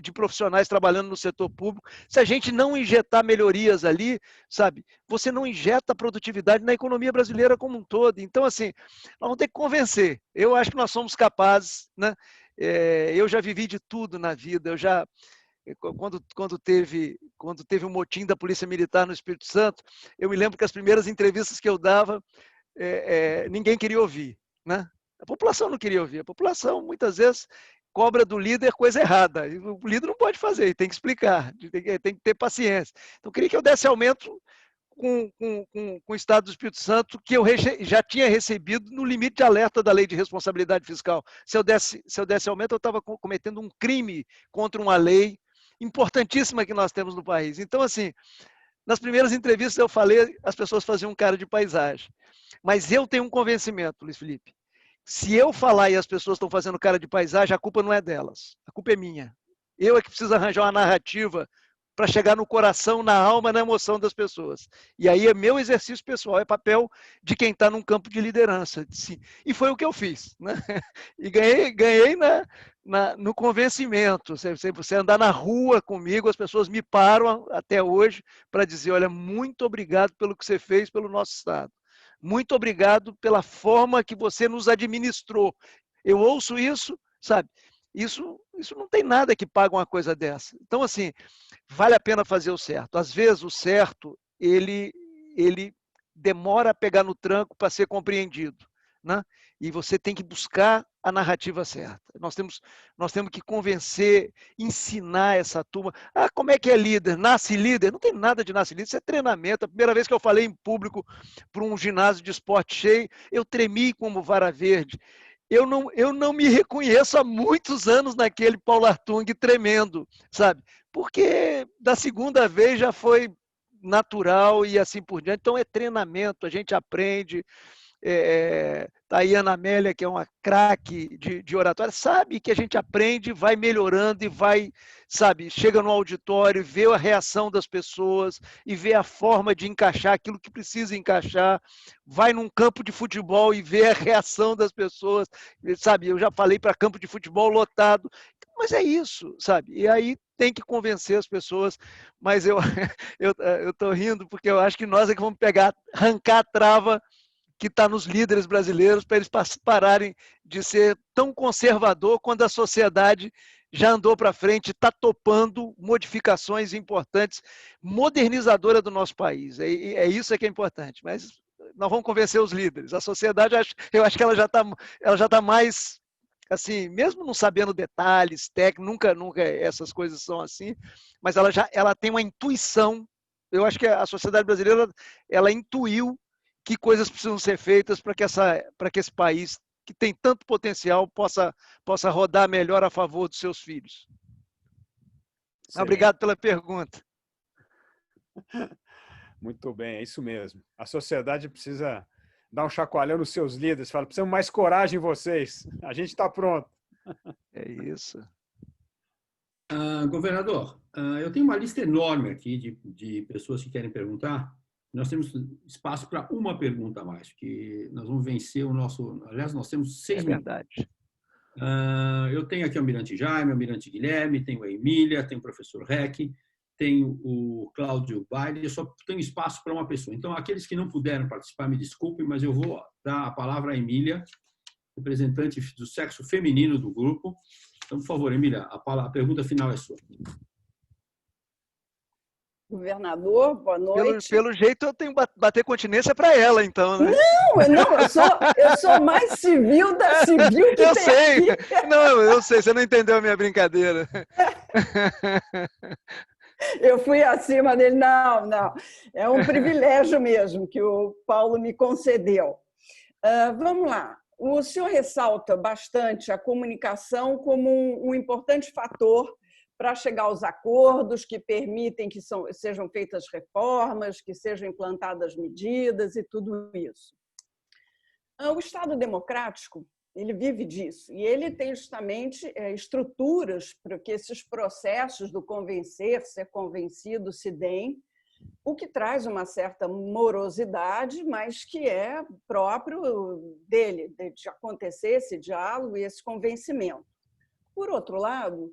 de profissionais trabalhando no setor público. Se a gente não injetar melhorias ali, sabe? Você não injeta produtividade na economia brasileira como um todo. Então, assim, nós vamos ter que convencer. Eu acho que nós somos capazes, né? Eu já vivi de tudo na vida. Eu já, quando teve o motim da Polícia Militar no Espírito Santo, eu me lembro que as primeiras entrevistas que eu dava, ninguém queria ouvir, né? A população não queria ouvir. A população, muitas vezes, cobra do líder coisa errada. E o líder não pode fazer, tem que explicar, tem que ter paciência. Então, eu queria que eu desse aumento com o Estado do Espírito Santo, que eu já tinha recebido no limite de alerta da Lei de Responsabilidade Fiscal. Se eu desse aumento, eu estava cometendo um crime contra uma lei importantíssima que nós temos no país. Então, assim, nas primeiras entrevistas eu falei, as pessoas faziam um cara de paisagem. Mas eu tenho um convencimento, Luiz Felipe. Se eu falar e as pessoas estão fazendo cara de paisagem, a culpa não é delas. A culpa é minha. Eu é que preciso arranjar uma narrativa para chegar no coração, na alma, na emoção das pessoas. E aí é meu exercício pessoal, é papel de quem está num campo de liderança. Sim. E foi o que eu fiz. Né? E ganhei no convencimento. Você andar na rua comigo, as pessoas me param até hoje para dizer, olha, muito obrigado pelo que você fez pelo nosso Estado. Muito obrigado pela forma que você nos administrou. Eu ouço isso, sabe? Isso não tem nada que pague uma coisa dessa. Então, assim, vale a pena fazer o certo. Às vezes, o certo, ele demora a pegar no tranco para ser compreendido, né? E você tem que buscar a narrativa certa. Nós temos que convencer, ensinar essa turma. Como é que é líder? Nasce líder? Não tem nada de nasce líder, isso é treinamento. A primeira vez que eu falei em público para um ginásio de esporte cheio, eu tremi como vara verde. Eu não me reconheço há muitos anos naquele Paulo Artung tremendo, sabe? Porque da segunda vez já foi natural e assim por diante. Então, é treinamento, a gente aprende. Tá aí a Ana Amélia, que é uma craque de oratória, sabe que a gente aprende, vai melhorando e vai, sabe, chega no auditório, vê a reação das pessoas e vê a forma de encaixar aquilo que precisa encaixar, vai num campo de futebol e vê a reação das pessoas, sabe, eu já falei para campo de futebol lotado, mas é isso, sabe, e aí tem que convencer as pessoas, mas eu tô rindo porque eu acho que nós é que vamos arrancar a trava que está nos líderes brasileiros para eles pararem de ser tão conservador quando a sociedade já andou para frente, está topando modificações importantes, modernizadora do nosso país. É isso que é importante. Mas nós vamos convencer os líderes. A sociedade, eu acho que ela já tá mais, assim, mesmo não sabendo detalhes técnicos, nunca essas coisas são assim, mas ela tem uma intuição. Eu acho que a sociedade brasileira ela intuiu que coisas precisam ser feitas para que esse país, que tem tanto potencial, possa rodar melhor a favor dos seus filhos. Sim. Obrigado pela pergunta. Muito bem, é isso mesmo. A sociedade precisa dar um chacoalhão nos seus líderes, fala, precisamos mais coragem em vocês, a gente está pronto. É isso. Governador, eu tenho uma lista enorme aqui de pessoas que querem perguntar. Nós temos espaço para uma pergunta a mais, que nós vamos vencer o nosso... Aliás, nós temos 6 minutos. É verdade. Eu tenho aqui o Almirante Jaime, o Almirante Guilherme, tenho a Emília, tenho o professor Reck, tenho o Cláudio Baile, eu só tenho espaço para uma pessoa. Então, aqueles que não puderam participar, me desculpem, mas eu vou dar a palavra à Emília, representante do sexo feminino do grupo. Então, por favor, Emília, a pergunta final é sua. Governador, boa noite. Pelo jeito, eu tenho que bater continência para ela, então, né? Não, eu sou mais civil da civil que eu tem sei. Aqui. Não, eu sei, você não entendeu a minha brincadeira. Eu fui acima dele. Não. É um privilégio mesmo que o Paulo me concedeu. Vamos lá. O senhor ressalta bastante a comunicação como um importante fator para chegar aos acordos que permitem que sejam feitas reformas, que sejam implantadas medidas e tudo isso. O Estado democrático, ele vive disso, e ele tem justamente estruturas para que esses processos do convencer, ser convencido, se deem, o que traz uma certa morosidade, mas que é próprio dele, de acontecer esse diálogo e esse convencimento. Por outro lado,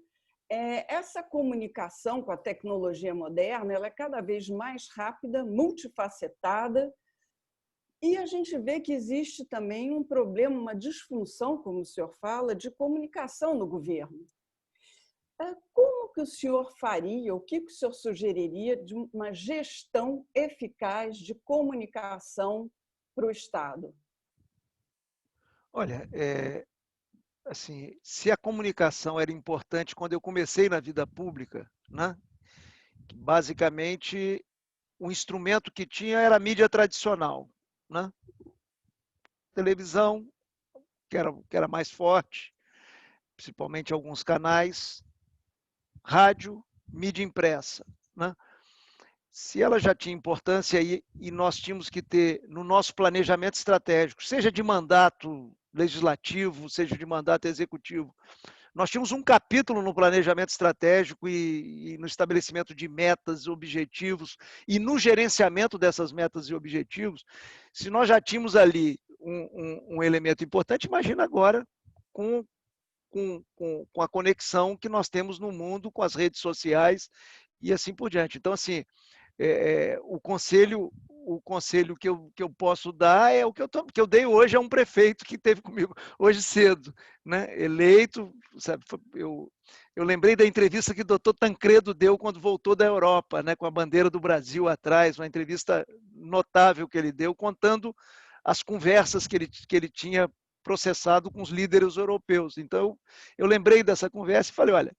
essa comunicação com a tecnologia moderna ela é cada vez mais rápida, multifacetada, e a gente vê que existe também um problema, uma disfunção, como o senhor fala, de comunicação no governo. Como que o senhor faria, o que o senhor sugeriria de uma gestão eficaz de comunicação para o Estado? Olha, assim, se a comunicação era importante quando eu comecei na vida pública, né? Basicamente, o instrumento que tinha era a mídia tradicional, né? Televisão, que era mais forte, principalmente alguns canais, rádio, mídia impressa, né? Se ela já tinha importância e nós tínhamos que ter no nosso planejamento estratégico, seja de mandato legislativo, seja de mandato executivo, nós tínhamos um capítulo no planejamento estratégico e no estabelecimento de metas, objetivos e no gerenciamento dessas metas e objetivos. Se nós já tínhamos ali um elemento importante, imagina agora com a conexão que nós temos no mundo, com as redes sociais e assim por diante. Então, assim, o conselho que eu posso dar é o que eu dei hoje a um prefeito que esteve comigo hoje cedo, né? Eleito, sabe? Eu lembrei da entrevista que o doutor Tancredo deu quando voltou da Europa, né? Com a bandeira do Brasil atrás, uma entrevista notável que ele deu, contando as conversas que ele tinha processado com os líderes europeus. Então, eu lembrei dessa conversa e falei, olha,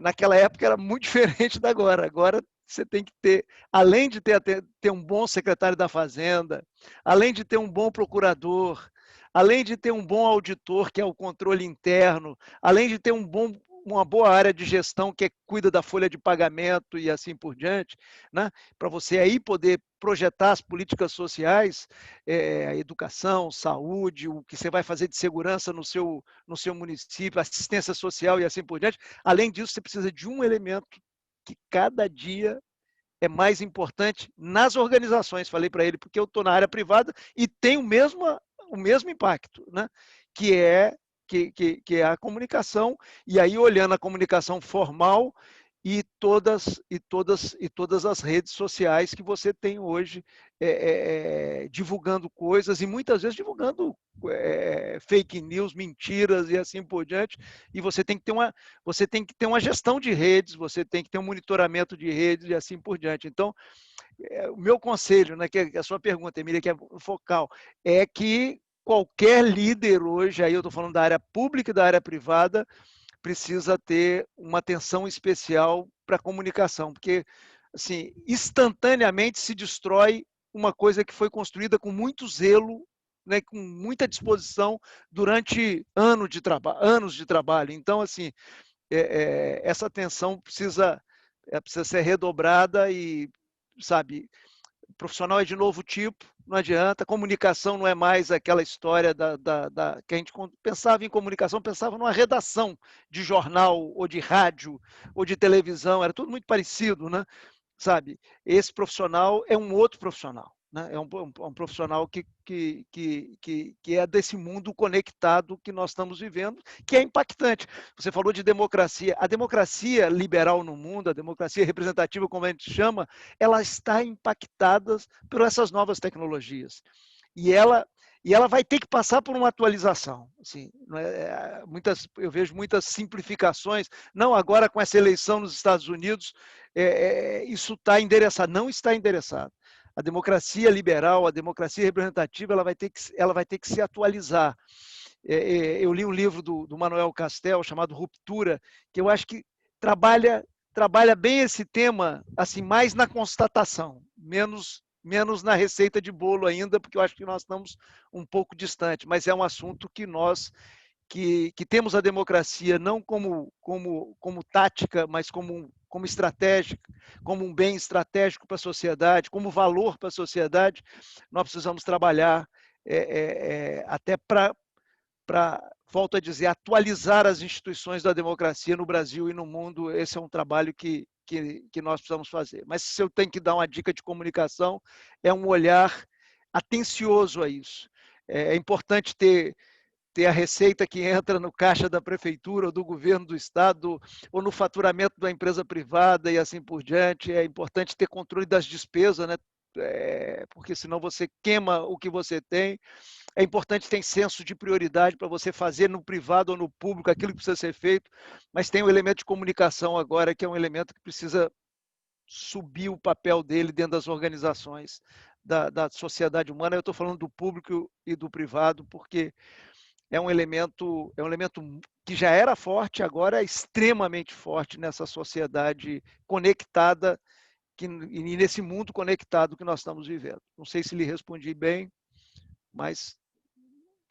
naquela época era muito diferente da agora. Agora você tem que ter, além de ter um bom secretário da Fazenda, além de ter um bom procurador, além de ter um bom auditor, que é o controle interno, além de ter um bom uma boa área de gestão que cuida da folha de pagamento e assim por diante, né? Para você aí poder projetar as políticas sociais, a educação, saúde, o que você vai fazer de segurança no seu município, assistência social e assim por diante. Além disso, você precisa de um elemento que cada dia é mais importante nas organizações. Falei para ele, porque eu estou na área privada e tem o mesmo impacto, né? Que é a comunicação, e aí olhando a comunicação formal e todas as redes sociais que você tem hoje, divulgando coisas, e muitas vezes divulgando fake news, mentiras e assim por diante, e você tem que ter uma gestão de redes, você tem que ter um monitoramento de redes e assim por diante. Então, o meu conselho, né, que é a sua pergunta, Emília, que é focal, é que qualquer líder hoje, aí eu estou falando da área pública e da área privada, precisa ter uma atenção especial para a comunicação, porque assim, instantaneamente se destrói uma coisa que foi construída com muito zelo, né, com muita disposição durante anos de trabalho. Então, assim, essa atenção precisa ser redobrada e, sabe, o profissional é de novo tipo, não adianta. Comunicação não é mais aquela história que a gente pensava em comunicação, pensava numa redação de jornal, ou de rádio, ou de televisão, era tudo muito parecido, né? Sabe? Esse profissional é um outro profissional, né? É um profissional que é desse mundo conectado que nós estamos vivendo, que é impactante. Você falou de democracia. A democracia liberal no mundo, a democracia representativa, como a gente chama, ela está impactada por essas novas tecnologias. E ela vai ter que passar por uma atualização. Assim, eu vejo muitas simplificações. Não, agora com essa eleição nos Estados Unidos, isso está endereçado. Não está endereçado. A democracia liberal, a democracia representativa, ela vai ter que se atualizar. Eu li um livro do Manuel Castel chamado Ruptura, que eu acho que trabalha bem esse tema, assim, mais na constatação, menos na receita de bolo ainda, porque eu acho que nós estamos um pouco distante, mas é um assunto que nós que temos a democracia não como tática, mas como estratégica, como um bem estratégico para a sociedade, como valor para a sociedade, nós precisamos trabalhar até para, volto a dizer, atualizar as instituições da democracia no Brasil e no mundo. Esse é um trabalho que nós precisamos fazer. Mas se eu tenho que dar uma dica de comunicação, é um olhar atencioso a isso. É importante ter a receita que entra no caixa da prefeitura ou do governo do estado ou no faturamento da empresa privada e assim por diante. É importante ter controle das despesas, né? Porque senão você queima o que você tem. É importante ter senso de prioridade para você fazer no privado ou no público aquilo que precisa ser feito, mas tem um elemento de comunicação agora que é um elemento que precisa subir o papel dele dentro das organizações da sociedade humana. Eu estou falando do público e do privado, porque é um elemento que já era forte, agora é extremamente forte nessa sociedade conectada e nesse mundo conectado que nós estamos vivendo. Não sei se lhe respondi bem, mas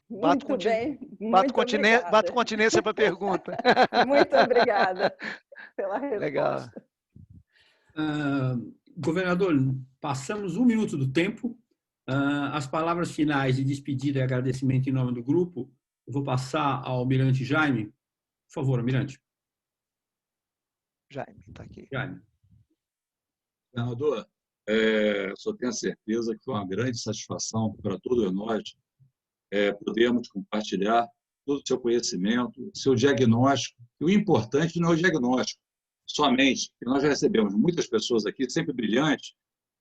bato continência para a pergunta. Muito obrigada pela resposta. Legal. Governador, passamos 1 minuto do tempo. As palavras finais de despedida e agradecimento em nome do grupo, eu vou passar ao Almirante Jaime. Por favor, Almirante. Jaime, está aqui. Jaime. Governador, só tenho a certeza que foi uma grande satisfação para todos nós podermos compartilhar todo o seu conhecimento, seu diagnóstico. E o importante não é o diagnóstico somente, porque nós já recebemos muitas pessoas aqui, sempre brilhantes,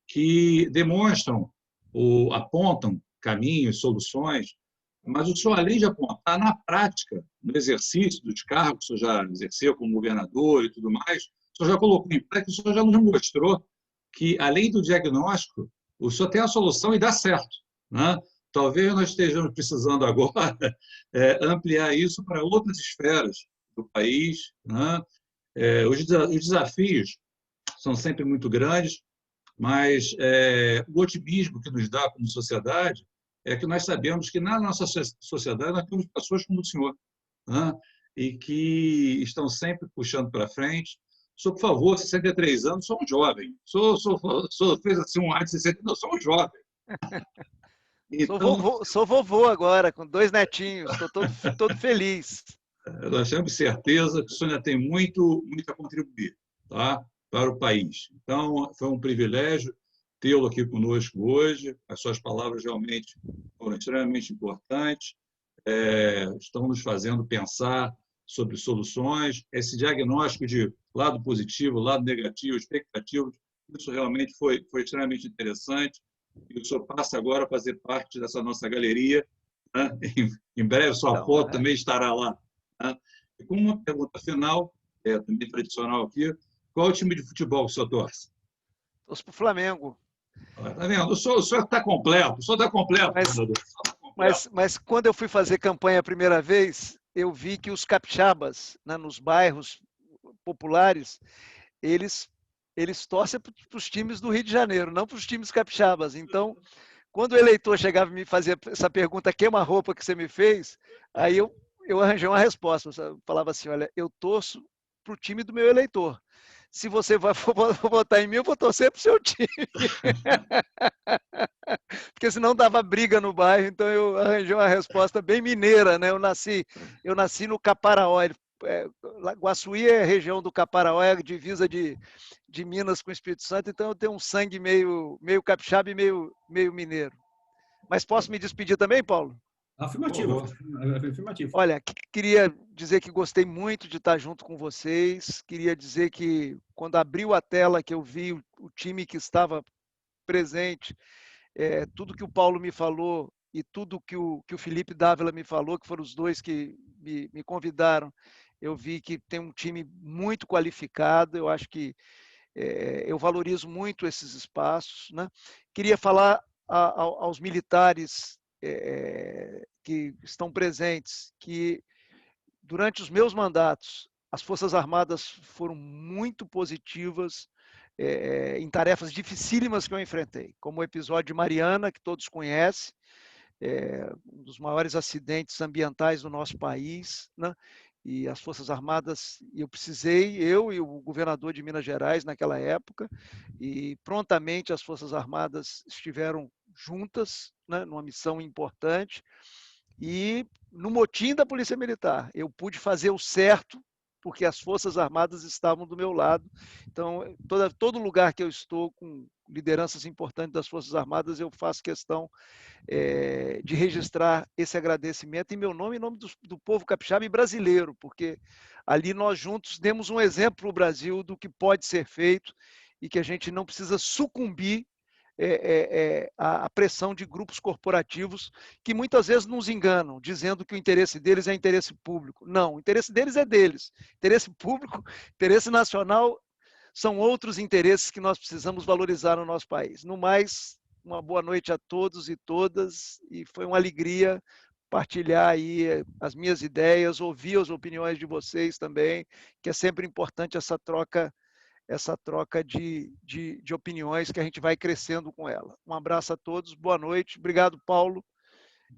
que demonstram ou apontam caminhos, soluções, mas o senhor, além de apontar, na prática, no exercício dos cargos que o senhor já exerceu como governador e tudo mais, o senhor já colocou em prática, o senhor já nos mostrou que, além do diagnóstico, o senhor tem a solução e dá certo, né? Talvez nós estejamos precisando agora ampliar isso para outras esferas do país, né? Os desafios são sempre muito grandes, mas o otimismo que nos dá como sociedade é que nós sabemos que na nossa sociedade nós temos pessoas como o senhor, né? e que estão sempre puxando para frente. Sou, por favor, 63 anos, sou um jovem. Fez assim um ar de 60, não, sou um jovem. Então, sou vovô agora, com 2 netinhos, estou todo feliz. Nós temos certeza que o senhor ainda tem muito a contribuir, tá? Para o país. Então, foi um privilégio tê-lo aqui conosco hoje. As suas palavras realmente foram extremamente importantes. Estão nos fazendo pensar sobre soluções. Esse diagnóstico de lado positivo, lado negativo, expectativas, isso realmente foi extremamente interessante. E o senhor passa agora a fazer parte dessa nossa galeria. Né? Em breve, sua foto também estará lá. Né? E como uma pergunta final, também tradicional aqui, qual é o time de futebol que o senhor torce? Torço para o Flamengo. Está vendo? O senhor está completo. O senhor está completo. Mas quando eu fui fazer campanha a primeira vez, eu vi que os capixabas, né, nos bairros populares, eles torcem para os times do Rio de Janeiro, não para os times capixabas. Então, quando o eleitor chegava e me fazia essa pergunta, queima-roupa que você me fez, aí eu arranjei uma resposta. Eu falava assim, olha, eu torço para o time do meu eleitor. Se você for votar em mim, eu vou torcer para o seu time. Porque senão dava briga no bairro, então eu arranjei uma resposta bem mineira, né? Eu nasci no Caparaó. Guaçuí é região do Caparaó, é divisa de Minas com o Espírito Santo, então eu tenho um sangue meio capixaba e meio mineiro. Mas posso me despedir também, Paulo? Afirmativo. Olha, queria dizer que gostei muito de estar junto com vocês. Queria dizer que quando abriu a tela que eu vi o time que estava presente, tudo que o Paulo me falou e tudo que o Felipe Dávila me falou, que foram os dois que me convidaram, eu vi que tem um time muito qualificado. Eu acho que eu valorizo muito esses espaços, né? Queria falar aos militares que estão presentes, que durante os meus mandatos, as Forças Armadas foram muito positivas em tarefas dificílimas que eu enfrentei, como o episódio de Mariana, que todos conhecem, um dos maiores acidentes ambientais do nosso país, né? E as Forças Armadas, eu e o governador de Minas Gerais naquela época, e prontamente as Forças Armadas estiveram juntas, né, numa missão importante, e no motim da Polícia Militar, eu pude fazer o certo, porque as Forças Armadas estavam do meu lado. Então, todo lugar que eu estou com lideranças importantes das Forças Armadas, eu faço questão de registrar esse agradecimento em meu nome e em nome do povo capixaba e brasileiro, porque ali nós juntos demos um exemplo para o Brasil do que pode ser feito e que a gente não precisa sucumbir à pressão de grupos corporativos que muitas vezes nos enganam, dizendo que o interesse deles é interesse público. Não, o interesse deles é deles. Interesse público, interesse nacional, são outros interesses que nós precisamos valorizar no nosso país. No mais, uma boa noite a todos e todas, e foi uma alegria partilhar aí as minhas ideias, ouvir as opiniões de vocês também, que é sempre importante essa troca de opiniões, que a gente vai crescendo com ela. Um abraço a todos, boa noite, obrigado, Paulo,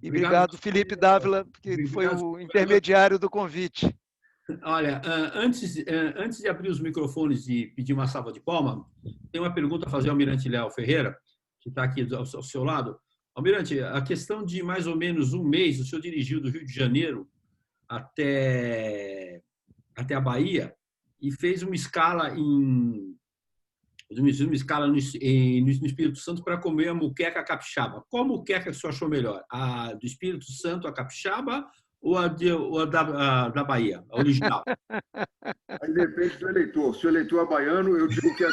e obrigado Felipe Dávila, que foi o intermediário do convite. Olha, antes de abrir os microfones e pedir uma salva de palmas, tem uma pergunta a fazer ao Almirante Léo Ferreira, que está aqui ao seu lado. Almirante, a questão de mais ou menos um mês, o senhor dirigiu do Rio de Janeiro até a Bahia e fez uma escala no Espírito Santo para comer a muqueca capixaba. Qual muqueca que o senhor achou melhor? A do Espírito Santo, a capixaba, ou a da Bahia, a original? Aí depende do eleitor. Se o eleitor é baiano, eu digo que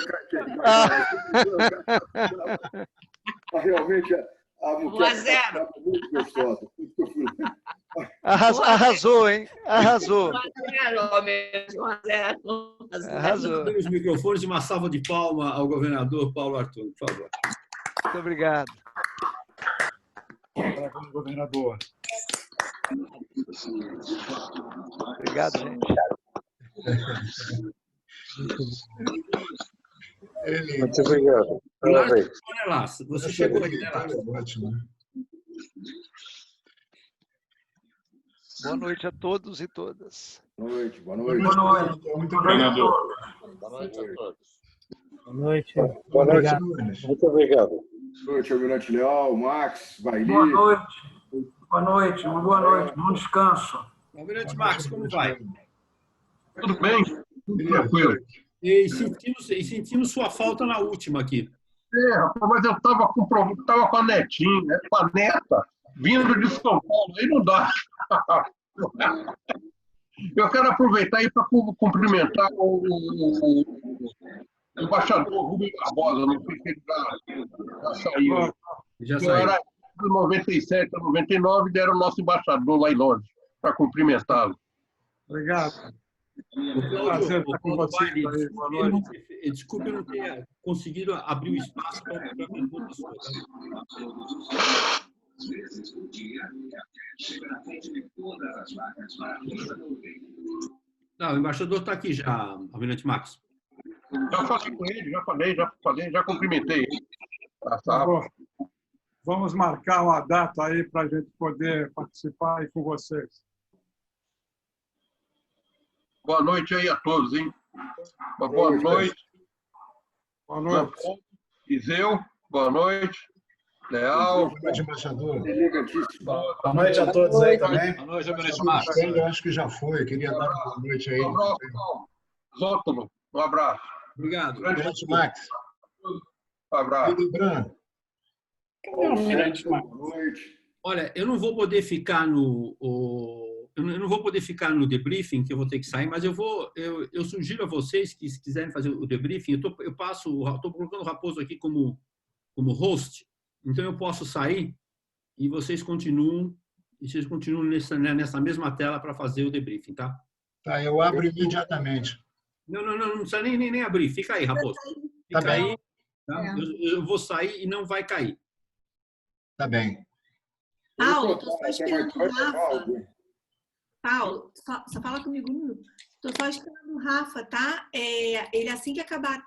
realmente a muqueca é muito gostosa. Arrasou, hein? Arrasou. 1-0. Arrasou. Os microfones e uma salva de palmas ao governador Paulo Artung, por favor. Muito obrigado. Parabéns, governador. Obrigado, gente. Muito obrigado. Parabéns. Você chegou aí, né, Lázaro? Ótimo. Boa noite a todos e todas. Boa noite, boa noite. Boa noite. Muito obrigado. Boa noite a todos. Boa noite. Boa noite. Obrigado. Muito obrigado. Boa noite, Almirante Leal, Max, Baili. Boa noite. Boa noite. Uma boa noite. Bom descanso. Almirante Max, como vai? Tudo bem? Tudo tranquilo. E sentimos sua falta na última aqui. Rapaz, mas eu estava com a netinha, né, com a neta, vindo de São Paulo, aí não dá. Eu quero aproveitar aí para cumprimentar o embaixador Rubem Barbosa, não sei se ele já saiu. Já saiu. Era de 97 a 99, ele era o nosso embaixador lá em Londres, para cumprimentá-lo. Obrigado. Cláudio, desculpe eu não ter conseguido abrir o espaço para perguntas suas. Não, o embaixador está aqui já, Almirante Max. Já falei com ele, já cumprimentei ele. Tá bom. Vamos marcar uma data aí para a gente poder participar aí com vocês. Boa noite aí a todos, hein? Uma boa noite. Boa noite. Iseu, boa noite. Leal. Boa noite, embaixador. Boa noite a todos aí também. Boa noite, Almirante Max. Eu acho que já foi. Eu queria dar uma boa noite aí. Zótolo, um abraço. Obrigado. Boa noite, Max. Um abraço. Cadê o Almirante Max? Boa noite. Olha, eu não vou poder ficar no debriefing, que eu vou ter que sair, mas eu sugiro a vocês que, se quiserem fazer o debriefing, estou colocando o Raposo aqui como host, então eu posso sair e vocês continuam nessa mesma tela para fazer o debriefing, tá? Tá, eu abro imediatamente. Não precisa nem abrir, fica aí, Raposo. Fica aí, tá? Eu vou sair e não vai cair. Tá bem. Paulo, estou só esperando o Rafa. Paulo, só fala comigo um minuto. Estou só esperando o Rafa, tá? Ele assim que acabar